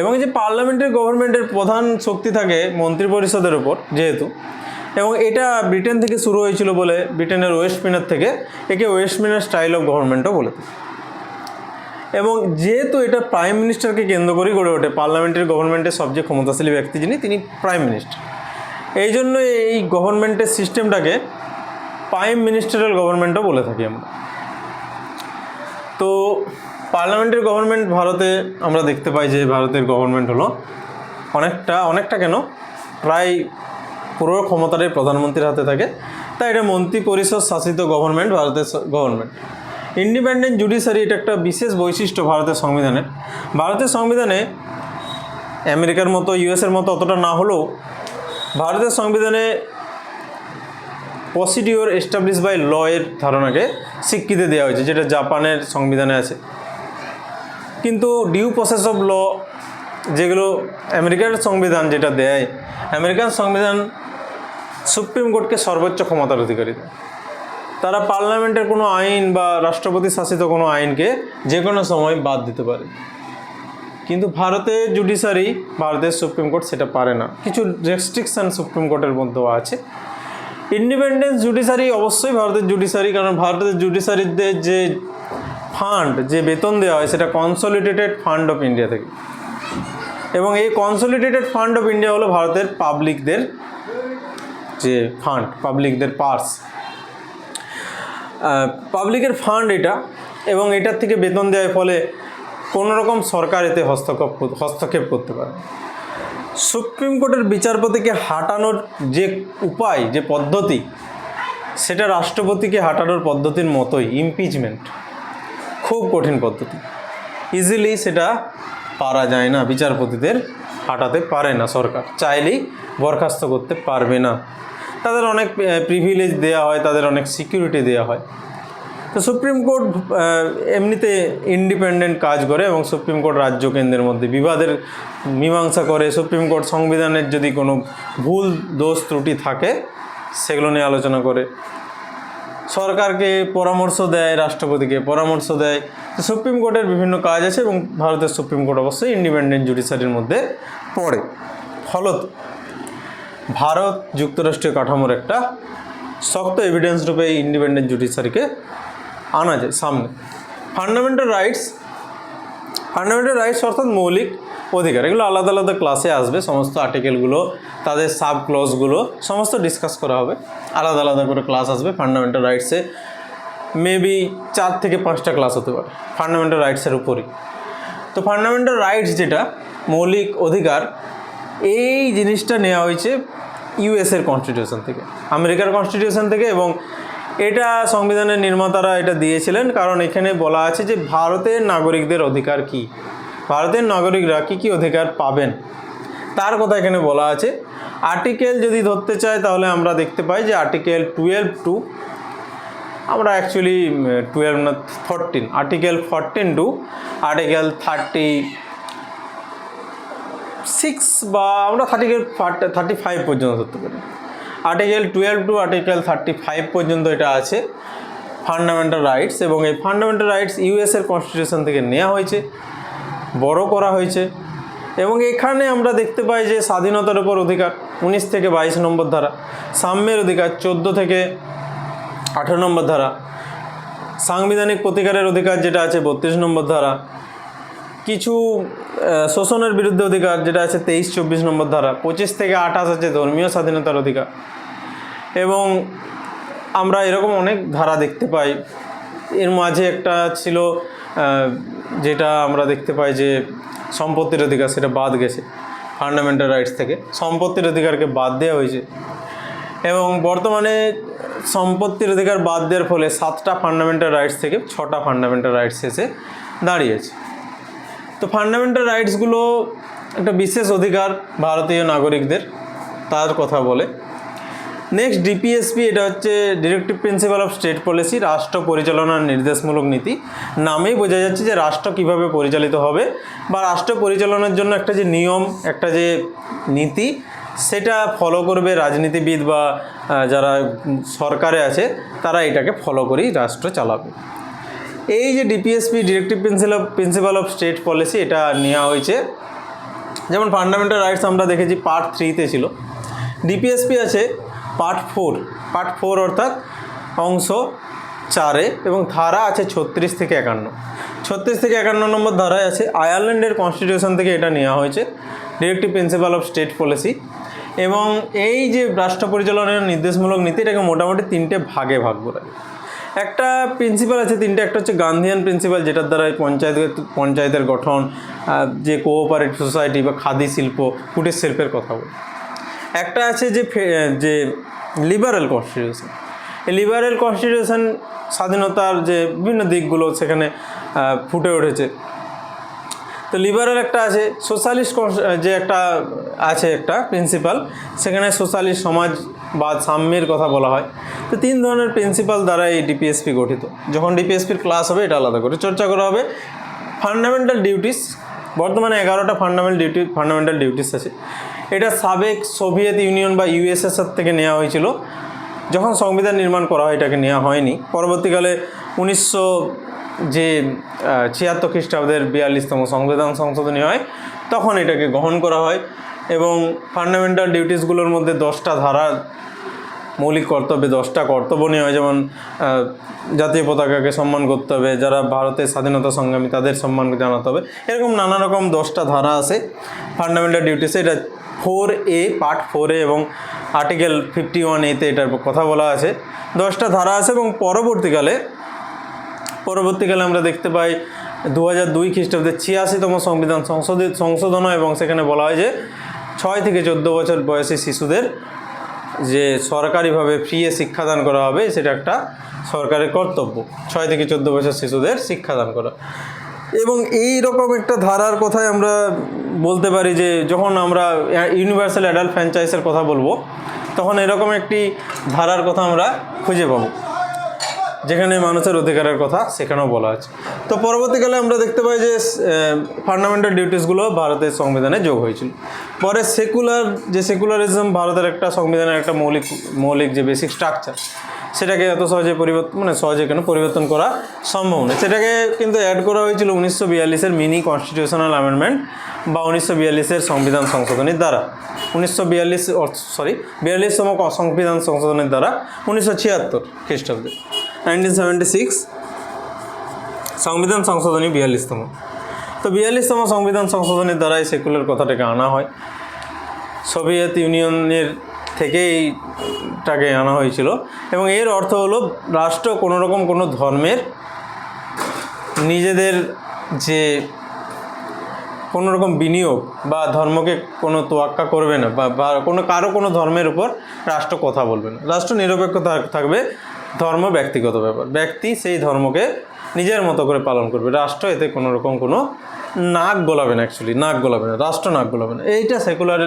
এবং যে পার্লামেন্টারি গভর্নমেন্টের প্রধান শক্তি থাকে মন্ত্রিপরিষদের উপর যেহেতু, এবং এটা ব্রিটেন থেকে শুরু হয়েছিল বলে, ব্রিটেনের ওয়েস্টমিনার থেকে, একে ওয়েস্টমিনার স্টাইল অফ গভর্নমেন্টও বলে। এবং যেহেতু এটা প্রাইম মিনিস্টারকে কেন্দ্র করেই গড়ে ওঠে, পার্লামেন্টারি গভর্নমেন্টের সবচেয়ে ক্ষমতাশালী ব্যক্তি তিনি প্রাইম মিনিস্টার। এই জন্য এই গভর্নমেন্টের সিস্টেমটাকে প্রাইম মিনিস্টারিয়াল গভর্নমেন্টও বলে থাকি আমরা। তো পার্লামেন্টারি গভর্নমেন্ট ভারতে আমরা দেখতে পাই যে ভারতের গভর্নমেন্ট হলো অনেকটা কেন প্রায় পুরো ক্ষমতাটাই প্রধানমন্ত্রীর হাতে থাকে, তাই এটা মন্ত্রী পরিষদ শাসিত গভর্নমেন্ট ভারতের গভর্নমেন্ট। ইন্ডিপেন্ডেন্ট জুডিশিয়ারি এটা একটা বিশেষ বৈশিষ্ট্য ভারতের সংবিধানে আমেরিকার মতো, ইউএসের মতো অতটা না হলেও ভারতের সংবিধানে প্রসিডিওর এস্টাবলিশ বাই ল এর ধারণাকে স্বীকৃতি দেওয়া হয়েছে, যেটা জাপানের সংবিধানে আছে। কিন্তু ডিউ প্রসেস অফ ল যেগুলো আমেরিকার সংবিধান যেটা দেয়, আমেরিকান সংবিধান সুপ্রিম কোর্টকে সর্বোচ্চ ক্ষমতার অধিকারী দেয়। তারা পার্লামেন্টের কোনো আইন বা রাষ্ট্রপতি শাসিত কোনো আইনকে যে কোনো সময় বাদ দিতে পারে। কিন্তু ভারতের সুপ্রিম কোর্ট সেটা পারে না, কিছু রেস্ট্রিকশান সুপ্রিম কোর্টের মধ্যেও আছে। ইন্ডিপেন্ডেন্স জুডিশিয়ারি অবশ্যই ভারতের জুডিশিয়ারি, কারণ ভারতের জুডিশিয়ারিদের যে বেতন দেওয়া হয় সেটা কনসলিডেটেড ফান্ড অফ ইন্ডিয়া থেকে, এবং এই কনসলিডেটেড ফান্ড অফ ইন্ডিয়া হলো ভারতের পাবলিকদের পার্স, পাবলিকের ফান্ড এটা, এবং এটার থেকে বেতন দেওয়ার ফলে কোনো রকম সরকার এতে হস্তক্ষেপ করতে পারে। সুপ্রিম কোর্টের বিচারপতিকে হাঁটানোর যে উপায়, যে পদ্ধতি, সেটা রাষ্ট্রপতিকে হাঁটানোর পদ্ধতির মতোই, ইমপিচমেন্ট। খুব কঠিন পদ্ধতি, ইজিলি সেটা পারা যায় না, বিচারপতিদের হাঁটাতে পারে না সরকার, চাইলেই বরখাস্ত করতে পারবে না। তাদের অনেক প্রিভিলেজ দেওয়া হয়, তাদের অনেক সিকিউরিটি দেওয়া হয়। তো সুপ্রিম কোর্ট এমনিতে ইন্ডিপেন্ডেন্ট কাজ করে এবং সুপ্রিম কোর্ট রাজ্য কেন্দ্রের মধ্যে বিবাদের মীমাংসা করে। সুপ্রিম কোর্ট সংবিধানের যদি কোনো ভুল দোষ ত্রুটি থাকে সেগুলো নিয়ে আলোচনা করে, সরকারকে পরামর্শ দেয়, রাষ্ট্রপতিকে পরামর্শ দেয়। তো সুপ্রিম কোর্টের বিভিন্ন কাজ আছে এবং ভারতের সুপ্রিম কোর্ট অবশ্যই ইন্ডিপেন্ডেন্ট জুডিশিয়ারির মধ্যে পড়ে। ফলত ভারত যুক্তরাষ্ট্রীয় কাঠামোর একটা শক্ত এভিডেন্স রূপে ইন্ডিপেন্ডেন্ট জুডিশিয়ারিকে আনা যায় সামনে। ফান্ডামেন্টাল রাইটস অর্থাৎ মৌলিক অধিকার, এগুলো আলাদা আলাদা ক্লাসে আসবে। সমস্ত আর্টিকেলগুলো, তাদের সাব ক্লজগুলো সমস্ত ডিসকাস করা হবে, আলাদা আলাদা করে ক্লাস আসবে। ফান্ডামেন্টাল রাইটসে মেবি 4 থেকে 5টা ক্লাস হতে পারে ফান্ডামেন্টাল রাইটসের উপরই। তো ফান্ডামেন্টাল রাইটস যেটা মৌলিক অধিকার, এই জিনিসটা নেওয়া হয়েছে ইউএসের কনস্টিটিউশন থেকে, আমেরিকার কনস্টিটিউশন থেকে। এবং এটা সংবিধানের নির্মাতারা এটা দিয়েছিলেন কারণ এখানে বলা আছে যে ভারতের নাগরিকদের অধিকার কী, ভারতের নাগরিকরা কী কী অধিকার পাবেন তার কথা এখানে বলা আছে। আর্টিকেল যদি ধরতে চাই তাহলে আমরা দেখতে পাই যে আর্টিকেল 12 টু, আমরা অ্যাকচুয়ালি 12 না 14, আর্টিকেল 14 টু আর্টিকেল 36 বা আমরা আর্টিকেল 35 পর্যন্ত ধরতে পারি। আর্টিকেল 12 টু আর্টিকেল 35 পর্যন্ত এটা আছে ফান্ডামেন্টাল রাইটস। এবং এই ফান্ডামেন্টাল রাইটস ইউএসের কনস্টিটিউশন থেকে নেওয়া হয়েছে, বড় করা হয়েছে। এবং এখানে আমরা দেখতে পাই যে স্বাধীনতার উপর অধিকার 19 থেকে 22 নম্বর ধারা, সাম্যের অধিকার 14 থেকে 18 নম্বর ধারা, সাংবিধানিক প্রতিকারের অধিকার যেটা আছে 32 নম্বর ধারা, কিছু শোষণের বিরুদ্ধে অধিকার যেটা আছে 23-24 নম্বর ধারা, 25 থেকে 28 আছে ধর্মীয় স্বাধীনতার অধিকার। এবং আমরা এরকম অনেক ধারা দেখতে পাই। এর মাঝে একটা ছিল যেটা আমরা দেখতে পাই যে সম্পত্তির অধিকার, সেটা বাদ গেছে ফান্ডামেন্টাল রাইটস থেকে, সম্পত্তির অধিকারকে বাদ দেওয়া হয়েছে। এবং বর্তমানে সম্পত্তির অধিকার বাদ দেওয়ার ফলে 7টা ফান্ডামেন্টাল রাইটস থেকে 6টা ফান্ডামেন্টাল রাইটস এসে দাঁড়িয়েছে। তো ফান্ডামেন্টাল রাইটসগুলো একটা বিশেষ অধিকার ভারতীয় নাগরিকদের, তার কথা বলে। নেক্সট ডিপিএসপি, এটা হচ্ছে directive principle of state policy, রাষ্ট্র পরিচালনার নির্দেশমূলক নীতি। নামেই বোঝা যাচ্ছে যে রাষ্ট্র কীভাবে পরিচালিত হবে বা রাষ্ট্র পরিচালনার জন্য একটা যে নিয়ম, একটা যে নীতি, সেটা ফলো করবে রাজনীতিবিদ বা যারা সরকারে আছে তারা এটাকে ফলো করেই রাষ্ট্র চালাবে। এই যে DPSP, directive principle of state policy, এটা নেওয়া হয়েছে। যেমন ফান্ডামেন্টাল রাইটস আমরা দেখেছি পার্ট 3-তে ছিল, ডিপিএসপি আছে পার্ট 4 অর্থাৎ অংশ 4-এ, এবং ধারা আছে 36 থেকে 51। 36 থেকে 51 নম্বর ধারায় আছে। আয়ারল্যান্ডের কনস্টিটিউশন থেকে এটা নেওয়া হয়েছে, directive principle of state policy. এবং এই যে রাষ্ট্র পরিচালনার নির্দেশমূলক নীতি, এটাকে মোটামুটি 3টে ভাগে ভাগ করা যায়। একটা প্রিন্সিপাল আছে 3টে, একটা হচ্ছে গান্ধিয়ান প্রিন্সিপাল, যেটার দ্বারা পঞ্চায়েতের গঠন, যে কোঅপারেটিভ সোসাইটি বা খাদি শিল্প, কুটির শিল্পের কথা বলে। একটা আছে যে লিবারেল কনস্টিটিউশন। এই লিবারেল কনস্টিটিউশন স্বাধীনতার যে বিভিন্ন দিকগুলো সেখানে ফুটে উঠেছে। তো লিবারেল একটা আছে, সোশ্যালিস্ট যে একটা আছে একটা প্রিন্সিপাল, সেখানে সোশ্যালিস্ট সমাজ বা সাম্যের কথা বলা হয়। তো 3 ধরনের প্রিন্সিপাল দ্বারা এই ডিপিএসপি গঠিত। যখন ডিপিএসপির ক্লাস হবে এটা আলাদা করে চর্চা করা হবে। ফান্ডামেন্টাল ডিউটিস, বর্তমানে 11টা ফান্ডামেন্টাল ডিউটিস আছে। এটা সাবেক সোভিয়েত ইউনিয়ন বা ইউএসএসআর থেকে নেওয়া হয়েছিল। যখন সংবিধান নির্মাণ করা হয় এটাকে নেওয়া হয়নি। পরবর্তীকালে 1976 খ্রিস্টাব্দের 42তম সংবিধান সংশোধনী হয়, তখন এটাকে গ্রহণ করা হয়। এবং ফান্ডামেন্টাল ডিউটিসগুলোর মধ্যে 10টা ধারা, মৌলিক কর্তব্যে 10টা কর্তব্য নেওয়া হয়। যেমন জাতীয় পতাকাকে সম্মান করতে হবে, যারা ভারতের স্বাধীনতা সংগ্রামী তাদের সম্মান জানাতে হবে, এরকম নানা রকম 10টা ধারা আছে ফান্ডামেন্টাল ডিউটিসে। এটা 4A, পার্ট 4A এবং আর্টিকেল 51A-তে এটার কথা বলা আছে। 10টা ধারা আছে। এবং পরবর্তীকালে আমরা দেখতে পাই 2002 খ্রিস্টাব্দে 86তম সংবিধান সংশোধন হয় এবং সেখানে বলা হয় যে 6 থেকে 14 বছর বয়সী শিশুদের যে সরকারিভাবে ফ্রি শিক্ষাদান করা হবে সেটা একটা সরকারের কর্তব্য, 6 থেকে 14 বছর শিশুদের শিক্ষাদান করা। এবং এই রকম একটা ধারার কথাই আমরা বলতে পারি যে যখন আমরা ইউনিভার্সাল অ্যাডাল্ট ফ্র্যাঞ্চাইজের কথা বলবো তখন এরকম একটি ধারার কথা আমরা খুঁজে পাবো যেখানে মানুষের অধিকারের কথা সেখানেও বলা আছে। তো পরবর্তীকালে আমরা দেখতে পাই যে ফান্ডামেন্টাল ডিউটিসগুলো ভারতের সংবিধানে যোগ হয়েছিল। পরে সেকুলারিজম ভারতের একটা সংবিধানের একটা মৌলিক যে বেসিক স্ট্রাকচার সেটাকে এত সহজে পরিবর্তন করা সম্ভব নয়। সেটাকে কিন্তু অ্যাড করা হয়েছিল 1942-এর মিনি কনস্টিটিউশনাল অ্যামেন্ডমেন্ট বা 1942-এর সংবিধান সংশোধনীর দ্বারা। 42তম সংবিধান সংশোধনের দ্বারা 1976 খ্রিস্টাব্দে 1976 সংবিধান সংশোধনী 42তম। তো 42তম সংবিধান সংশোধনীর দ্বারাই সেকুলার কথাটাকে আনা হয়। সোভিয়েত ইউনিয়নের থেকেই এইটাকে আনা হয়েছিল এবং এর অর্থ হলো রাষ্ট্র কোনো ধর্মের নিজেদের যে কোনো রকম বিনিয়োগ বা ধর্মকে কোনো তোয়াক্কা করবে না বা কোনো ধর্মের উপর রাষ্ট্র কথা বলবে না। রাষ্ট্র নিরপেক্ষ থাকবে, ধর্ম ব্যক্তিগত ব্যাপার, ব্যক্তি সেই ধর্মকে নিজের মতো করে পালন করবে, রাষ্ট্র এতে কোনো রকম কোনো নাক গলাবে না, রাষ্ট্র নাক গলাবে না। এইটা সেকুলার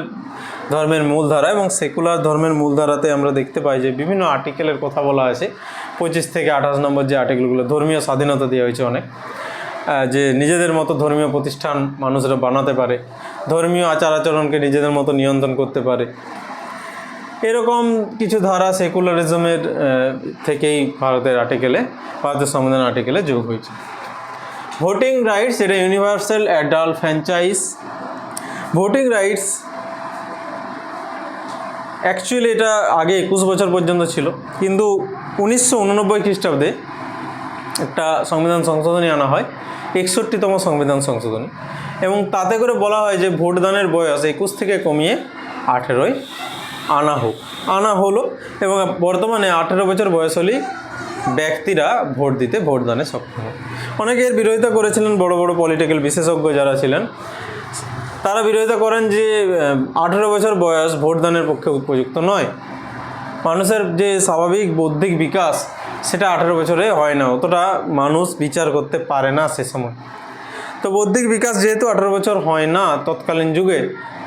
ধর্মের মূলধারা এবং সেকুলার ধর্মের মূলধারাতে আমরা দেখতে পাই যে বিভিন্ন আর্টিকেলের কথা বলা আছে। 25 থেকে 28 নম্বর যে আর্টিকেলগুলো, ধর্মীয় স্বাধীনতা দেওয়া হয়েছে অনেক, যে নিজেদের মতো ধর্মীয় প্রতিষ্ঠান মানুষরা বানাতে পারে, ধর্মীয় আচার আচরণকে নিজেদের মতো নিয়ন্ত্রণ করতে পারে। এরকম কিছু ধারা সেকুলারিজমের থেকেই ভারতের সংবিধান আর্টিকেলে যোগ হয়েছে। ভোটিং রাইটস, এটা universal adult franchise. Voting rights actually এটা আগে 21 বছর পর্যন্ত ছিল, কিন্তু 1989 খ্রিস্টাব্দে একটা সংবিধান সংশোধনী আনা হয়, 61তম সংবিধান সংশোধনী, এবং তাতে করে বলা হয় যে ভোটদানের বয়স 21 থেকে কমিয়ে 18 আনা হলো এবং বর্তমানে 18 বছর বয়স হলেই ব্যক্তিরা ভোটদানে সক্ষম হয়। অনেকে এর বিরোধিতা করেছিলেন, বড় বড় পলিটিক্যাল বিশেষজ্ঞ যারা ছিলেন তারা বিরোধিতা করেন যে 18 বছর বয়স ভোটদানের পক্ষে উপযুক্ত নয়। মানুষের যে স্বাভাবিক বৌদ্ধিক বিকাশ সেটা 18 বছরে হয় না, অতটা মানুষ বিচার করতে পারে না সে সময়। তো বৌদ্ধিক বিকাশ যেহেতু 18 বছর হয় না তৎকালীন যুগে,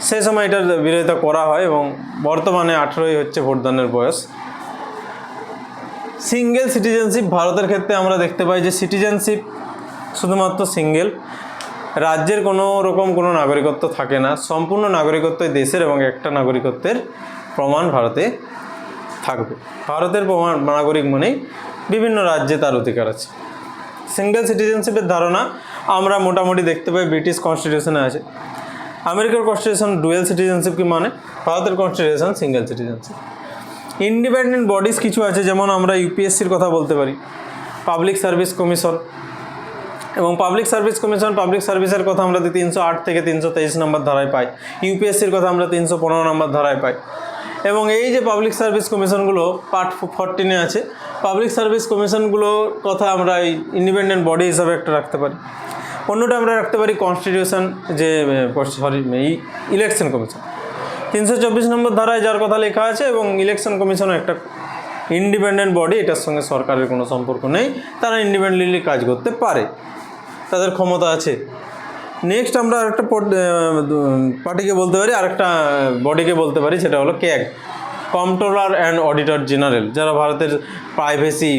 সে সময় এটার বিরোধিতা করা হয় এবং বর্তমানে 18ই হচ্ছে ভোটদানের বয়স। সিঙ্গেল সিটিজেনশিপ ভারতের ক্ষেত্রে আমরা দেখতে পাই যে সিটিজেনশিপ শুধুমাত্র সিঙ্গেল, রাজ্যের কোনো নাগরিকত্ব থাকে না, সম্পূর্ণ নাগরিকত্বই দেশের এবং একটা নাগরিকত্বের প্রমাণ ভারতে থাকবে। ভারতের নাগরিক মানেই বিভিন্ন রাজ্যে তার অধিকার আছে। সিঙ্গেল সিটিজেনশিপের ধারণা আমরা মোটামুটি দেখতে পাই ব্রিটিশ কনস্টিটিউশনে আছে। আমেরিকার কনস্টিটিউশন ডুয়েল সিটিজেনশিপকে মানে, ভারতের constitution single citizenship. Independent bodies কিছু আছে, যেমন আমরা ইউপিএসসির কথা বলতে পারি, পাবলিক সার্ভিস কমিশন, এবং পাবলিক সার্ভিসের কথা আমরা 308 থেকে 323 নম্বর ধারায় পাই। ইউপিএসসির কথা আমরা 315 নম্বর ধারায় পাই। এবং এই যে পাবলিক সার্ভিস কমিশনগুলো পার্ট 14-এ আছে, পাবলিক সার্ভিস কমিশনগুলোর কথা আমরা এই ইন্ডিপেন্ডেন্ট বডি হিসাবে একটা রাখতে পারি। অন্যটা আমরা রাখতে পারি কনস্টিটিউশন ইলেকশন কমিশন 324 নম্বর ধারায় যার কথা লেখা আছে, এবং ইলেকশন কমিশনও একটা ইন্ডিপেন্ডেন্ট বডি, এটার সঙ্গে সরকারের কোনো সম্পর্ক নেই, তারা ইন্ডিপেন্ডেন্টলি কাজ করতে পারে, তাদের ক্ষমতা আছে। নেক্সট আমরা আরেকটা পার্টিকে বলতে পারি, আরেকটা বডিকে বলতে পারি, সেটা হলো CAG, comptroller and auditor general, যারা ভারতের প্রাইভেসি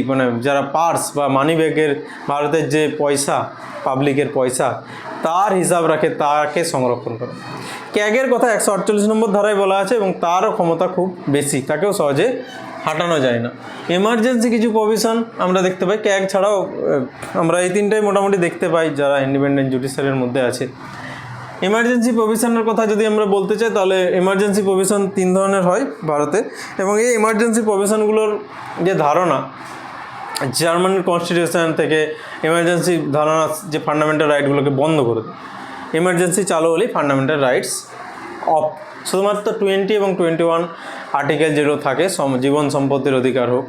যারা পার্স বা মানি ব্যাগের ভারতের যে পয়সা, পাবলিকের পয়সা তার হিসাব রাখে, তাকে সংরক্ষণ করে। ক্যাগের কথা 148 নম্বর ধারায় বলা আছে এবং তারও ক্ষমতা খুব বেশি, তাকেও সহজে হাঁটানো যায় না। এমার্জেন্সি কিছু প্রভিশন আমরা দেখতে পাই, ক্যাগ ছাড়াও আমরা এই তিনটাই মোটামুটি দেখতে পাই যারা ইন্ডিপেন্ডেন্ট জুডিশিয়ারির মধ্যে আছে। এমার্জেন্সি প্রভিশনের কথা যদি আমরা বলতে চাই তাহলে এমার্জেন্সি প্রভিশন 3 ধরনের হয় ভারতে, এবং এই এমার্জেন্সি প্রভিশনগুলোর যে ধারণা জার্মানির কনস্টিটিউশন থেকে এমার্জেন্সি ধারণা যে ফান্ডামেন্টাল রাইটগুলোকে বন্ধ করে দেয়, এমার্জেন্সি চালু হলেই ফান্ডামেন্টাল রাইটস অফ, শুধুমাত্র 20 এবং 21 আর্টিকেল যেগুলো থাকে, জীবন সম্পত্তির অধিকার হোক,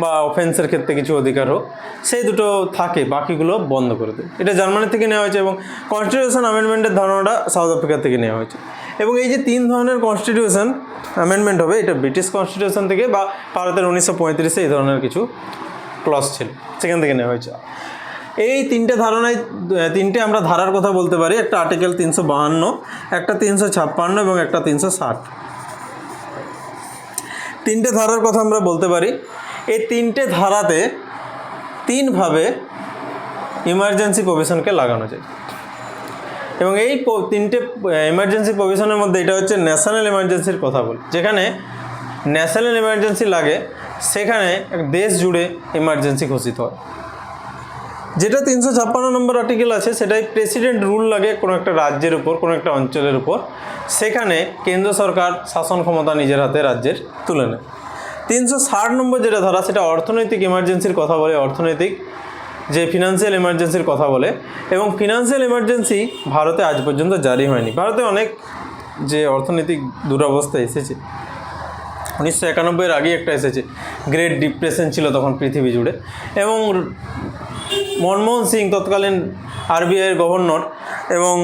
বা অফেন্সের ক্ষেত্রে কিছু অধিকার হোক, সেই দুটো থাকে, বাকিগুলো বন্ধ করে দেয়। এটা জার্মানি থেকে নেওয়া হয়েছে এবং কনস্টিটিউশন অ্যামেন্ডমেন্টের ধারণাটা সাউথ আফ্রিকা থেকে নেওয়া হয়েছে। এবং এই যে 3 ধরনের কনস্টিটিউশন অ্যামেন্ডমেন্ট হবে, এটা ব্রিটিশ কনস্টিটিউশন থেকে বা ভারতের 1935-এ এই ধরনের কিছু ক্লজ ছিল, সেখান থেকে নেওয়া হয়েছে। এই 3টে ধারণায় 3টে আমরা ধারার কথা বলতে পারি, একটা আর্টিকেল 352, একটা 356 এবং একটা 360। 3টে ধারার কথা আমরা বলতে পারি। এই 3টে ধারাতে 3ভাবে ইমার্জেন্সি প্রভিশনকে লাগানো যায় এবং এই 3টে ইমার্জেন্সি প্রভিশনের মধ্যে এটা হচ্ছে ন্যাশনাল ইমার্জেন্সির কথা বলি। যেখানে ন্যাশনাল ইমার্জেন্সি লাগে সেখানে দেশ জুড়ে ইমার্জেন্সি ঘোষিত হয়। যেটা 356 নম্বর আর্টিকেল আছে সেটাই প্রেসিডেন্ট রুল লাগে কোনো একটা রাজ্যের উপর, কোনো একটা অঞ্চলের উপর, সেখানে কেন্দ্র সরকার শাসন ক্ষমতা নিজের হাতে রাজ্যের তুলে নেয়। 360 নম্বর যেটা ধারা সেটা অর্থনৈতিক ইমার্জেন্সির কথা বলে, অর্থনৈতিক যে ফিনান্সিয়াল ইমার্জেন্সির কথা বলে। এবং ফিনান্সিয়াল ইমার্জেন্সি ভারতে আজ পর্যন্ত জারি হয়নি। ভারতে অনেক যে অর্থনৈতিক দুরবস্থা এসেছে, 1991-এর আগেই একটা এসেছে, গ্রেট ডিপ্রেশন ছিল তখন পৃথিবী জুড়ে, এবং মনমোহন সিং তৎকালীন আরবিআইয়ের গভর্নর এবং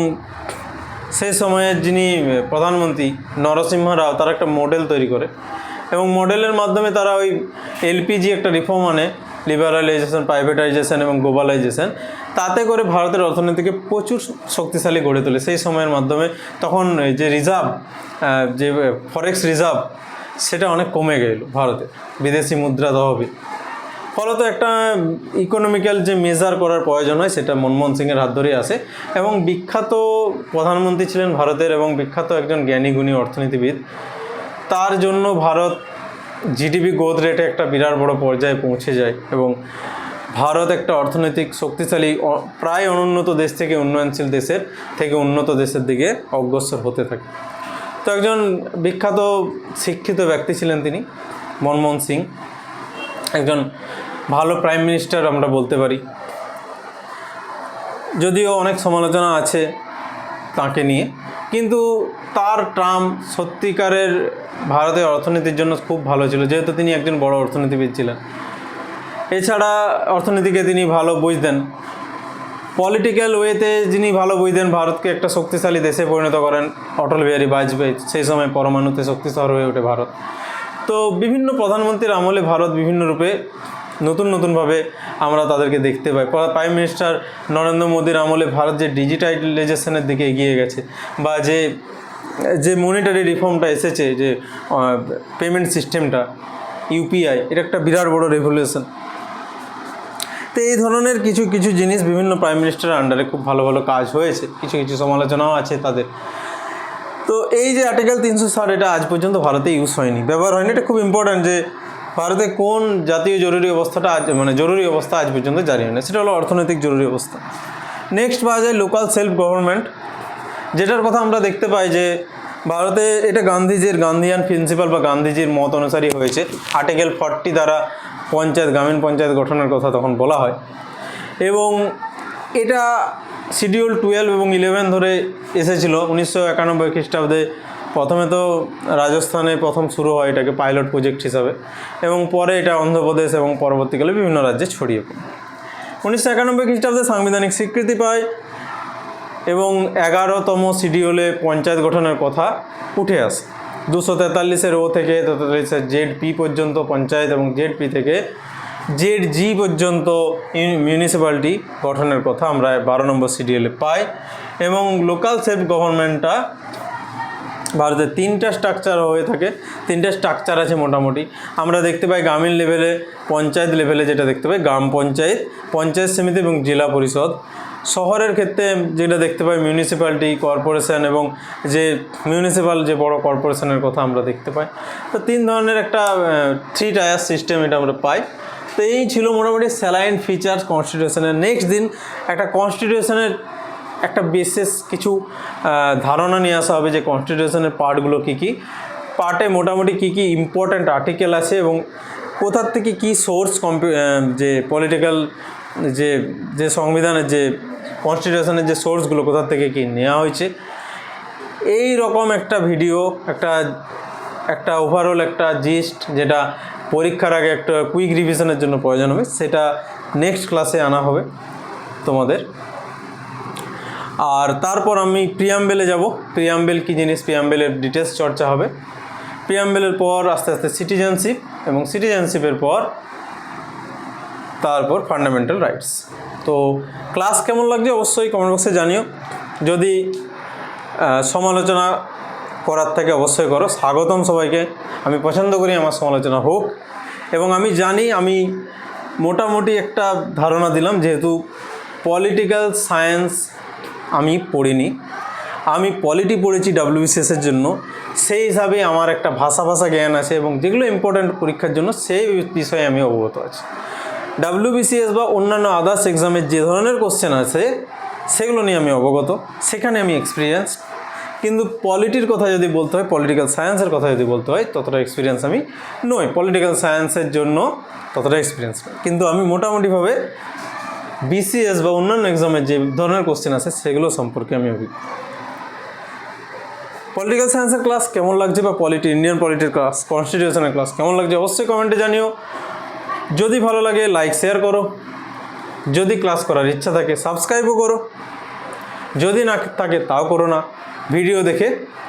সেই সময়ের যিনি প্রধানমন্ত্রী নরসিংহ রাও, তারা একটা মডেল তৈরি করে এবং মডেলের মাধ্যমে তারা ওই এলপিজি একটা রিফর্ম আনে, লিবারালাইজেশন, প্রাইভেটাইজেশন এবং গ্লোবালাইজেশন, তাতে করে ভারতের অর্থনীতিকে প্রচুর শক্তিশালী গড়ে তোলে। সেই সময়ের মাধ্যমে তখন যে রিজার্ভ, যে ফরেক্স রিজার্ভ, সেটা অনেক কমে গেল ভারতে, বিদেশি মুদ্রা তহবিল। ফলত একটা ইকোনমিক্যাল যে মেজার করার প্রয়োজন হয় সেটা মনমোহন সিংয়ের হাত ধরেই আসে এবং বিখ্যাত প্রধানমন্ত্রী ছিলেন ভারতের এবং বিখ্যাত একজন জ্ঞানীগুণী অর্থনীতিবিদ। তার জন্য ভারত জিডিপি গ্রোথ রেটে একটা বিরাট বড় পর্যায়ে পৌঁছে যায় এবং ভারত একটা অর্থনৈতিক শক্তিশালী, প্রায় অনুন্নত দেশ থেকে উন্নয়নশীল দেশের থেকে উন্নত দেশের দিকে অগ্রসর হতে থাকে। তো একজন বিখ্যাত শিক্ষিত ব্যক্তি ছিলেন তিনি, মনমোহন সিং, একজন ভালো প্রাইম মিনিস্টার আমরা বলতে পারি। যদিও অনেক সমালোচনা আছে তাকে নিয়ে, কিন্তু তার টার্ম সত্যিকারের ভারতের অর্থনীতির জন্য খুব ভালো ছিল, যেহেতু তিনি একজন বড় অর্থনীতিবিদ ছিলেন। এছাড়া অর্থনীতিকে তিনি ভালো বুঝতেন, পলিটিক্যাল ওয়েতে যিনি ভালো বুঝতেন, ভারতকে একটা শক্তিশালী দেশে পরিণত করেন অটল বিহারী বাজপেয়ী। সেই সময় পরমাণুতে শক্তিশালী হয়ে ওঠে ভারত। তো বিভিন্ন প্রধানমন্ত্রীর আমলে ভারত বিভিন্ন রূপে নতুনভাবে আমরা তাদেরকে দেখতে পাই। প্রাইম মিনিস্টার নরেন্দ্র মোদীর আমলে ভারত যে ডিজিটালাইজেশনের দিকে এগিয়ে গেছে, বা যে মনিটারি রিফর্মটা এসেছে, যে পেমেন্ট সিস্টেমটা ইউপিআই, এটা একটা বিরাট বড় রেভলিউশন। তো এই ধরনের কিছু কিছু জিনিস বিভিন্ন প্রাইম মিনিস্টারের আন্ডারে খুব ভালো ভালো কাজ হয়েছে, কিছু কিছু সমালোচনাও আছে তাদের। তো এই যে আর্টিকেল 360, এটা আজ পর্যন্ত ভারতে ইউজ হয়নি, ব্যবহার হয়নি। এটা খুব ইম্পর্ট্যান্ট যে ভারতে কোন জাতীয় জরুরি অবস্থাটা জরুরি অবস্থা আজ পর্যন্ত জারি হয়নি, সেটা হলো অর্থনৈতিক জরুরি অবস্থা। নেক্সট পাওয়া যায় লোকাল সেলফ গভর্নমেন্ট, যেটার কথা আমরা দেখতে পাই যে ভারতে এটা গান্ধিয়ান প্রিন্সিপাল বা গান্ধীজির মত অনুসারী হয়েছে। আর্টিকেল 40 দ্বারা গ্রামীণ পঞ্চায়েত গঠনের কথা তখন বলা হয় এবং এটা শিডিউল 12 এবং 11 ধরে এসেছিল 1991 খ্রিস্টাব্দে। প্রথমে তো রাজস্থানে প্রথম শুরু হয় এটাকে পাইলট প্রজেক্ট হিসাবে এবং পরে এটা অন্ধ্রপ্রদেশ এবং পরবর্তীকালে বিভিন্ন রাজ্যে ছড়িয়ে পড়ে। 1991 খ্রিস্টাব্দে সাংবিধানিক স্বীকৃতি পায় এবং 11তম শিডিউলে পঞ্চায়েত গঠনের কথা উঠে আসে। 243-এর ও থেকে 243-এর জেড-পি পর্যন্ত পঞ্চায়েত এবং জেড-পি থেকে জেড-জি পর্যন্ত মিউনিসিপ্যালিটি গঠনের কথা আমরা 12 নম্বর শিডিউলে পাই। এবং লোকাল সেলফ গভর্নমেন্টটা ভারতের 3টা স্ট্রাকচার হয়ে থাকে, 3টা স্ট্রাকচার আছে মোটামুটি। আমরা দেখতে পাই গ্রামীণ লেভেলে, পঞ্চায়েত লেভেলে যেটা দেখতে পাই গ্রাম পঞ্চায়েত, পঞ্চায়েত সমিতি এবং জেলা পরিষদ। শহরের ক্ষেত্রে যেটা দেখতে পাই মিউনিসিপ্যালিটি, কর্পোরেশন এবং যে মিউনিসিপ্যাল যে বড় কর্পোরেশনের কথা আমরা দেখতে পাই। তো 3 ধরনের একটা 3 টায়ার সিস্টেম এটা আমরা পাই। তো এই ছিল মোটামুটি স্যালাইন ফিচার্স কনস্টিটিউশনের। নেক্সট দিন একটা কনস্টিটিউশনের একটা বিশেষ কিছু ধারণা নিয়ে আসা হবে যে কনস্টিটিউশনের পার্টগুলো কী কী, পার্টে মোটামুটি কী কী ইম্পর্ট্যান্ট আর্টিকেল আছে এবং কোথার থেকে কী সোর্স যে পলিটিক্যাল যে সংবিধানের যে কনস্টিটিউশনের যে সোর্সগুলো কোথার থেকে কী নেওয়া হয়েছে, এই রকম একটা ভিডিও, একটা ওভারঅল একটা জিস্ট, যেটা পরীক্ষার আগে একটা কুইক রিভিশনের জন্য প্রয়োজন হবে, সেটা নেক্সট ক্লাসে আনা হবে তোমাদের। আর তারপর আমি প্রিয়াম্বেলে যাব। প্রিয়াম্বেল কী জিনিস, প্রিয়াম্বেলের ডিটেলস চর্চা হবে। প্রিয়াম্বেলের পর আস্তে আস্তে সিটিজেনশিপ, এবং সিটিজেনশিপের পর তারপর ফান্ডামেন্টাল রাইটস। তো ক্লাস কেমন লাগছে অবশ্যই কমেন্ট বক্সে জানিও। যদি সমালোচনা করার থাকে অবশ্যই করো, স্বাগতম সবাইকে। আমি পছন্দ করি আমার সমালোচনা হোক, এবং আমি জানি আমি মোটামুটি একটা ধারণা দিলাম, যেহেতু পলিটিক্যাল সায়েন্স আমি পড়িনি, আমি পলিটি পড়েছি WBCS-এর জন্য, সেই হিসাবে আমার একটা ভাষা জ্ঞান আছে, এবং যেগুলো ইম্পর্ট্যান্ট পরীক্ষার জন্য সেই বিষয়ে আমি অবগত আছি। WBCS বা অন্যান্য আদার্স এক্সামের যে ধরনের কোশ্চেন আছে সেগুলো নিয়ে আমি অবগত, সেখানে আমি এক্সপিরিয়েন্স। কিন্তু পলিটির কথা যদি বলতে হয়, পলিটিক্যাল সায়েন্সের কথা যদি বলতে হয়, ততটা এক্সপিরিয়েন্স আমি নই, পলিটিক্যাল সায়েন্সের জন্য ততটা এক্সপিরিয়েন্স নয়। কিন্তু আমি মোটামুটিভাবে BCS বা অন্যান্য এক্সামের যে ধরনের কোশ্চেন আছে সেগুলো সম্পর্কে আমি অভিজ্ঞ। পলিটিক্যাল সায়েন্সের ক্লাস কেমন লাগছে, বা ইন্ডিয়ান পলিটির ক্লাস, কনস্টিটিউশনের ক্লাস কেমন লাগছে অবশ্যই কমেন্টে জানিও। যদি ভালো লাগে লাইক শেয়ার করো, যদি ক্লাস করার ইচ্ছা থাকে সাবস্ক্রাইবও করো, যদি না থাকে তাও করো না, ভিডিও দেখে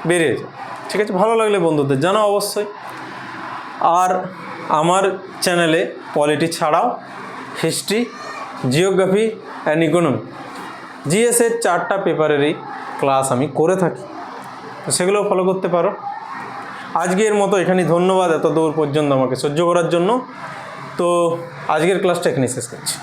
বেরিয়ে যাও, ঠিক আছে? ভালো লাগলে বন্ধুদের জানাও অবশ্যই। আর আমার চ্যানেলে পলিটি ছাড়াও হিস্ট্রি, জিওগ্রাফি অ্যান্ড ইকোনমি, GS-এর 4টা পেপারেরই ক্লাস আমি করে থাকি, তো সেগুলোও ফলো করতে পারো। আজকের মতো এখানেই, ধন্যবাদ এত দূর পর্যন্ত আমাকে সহ্য করার জন্য। তো আজকের ক্লাসটা এখানেই শেষ করছি।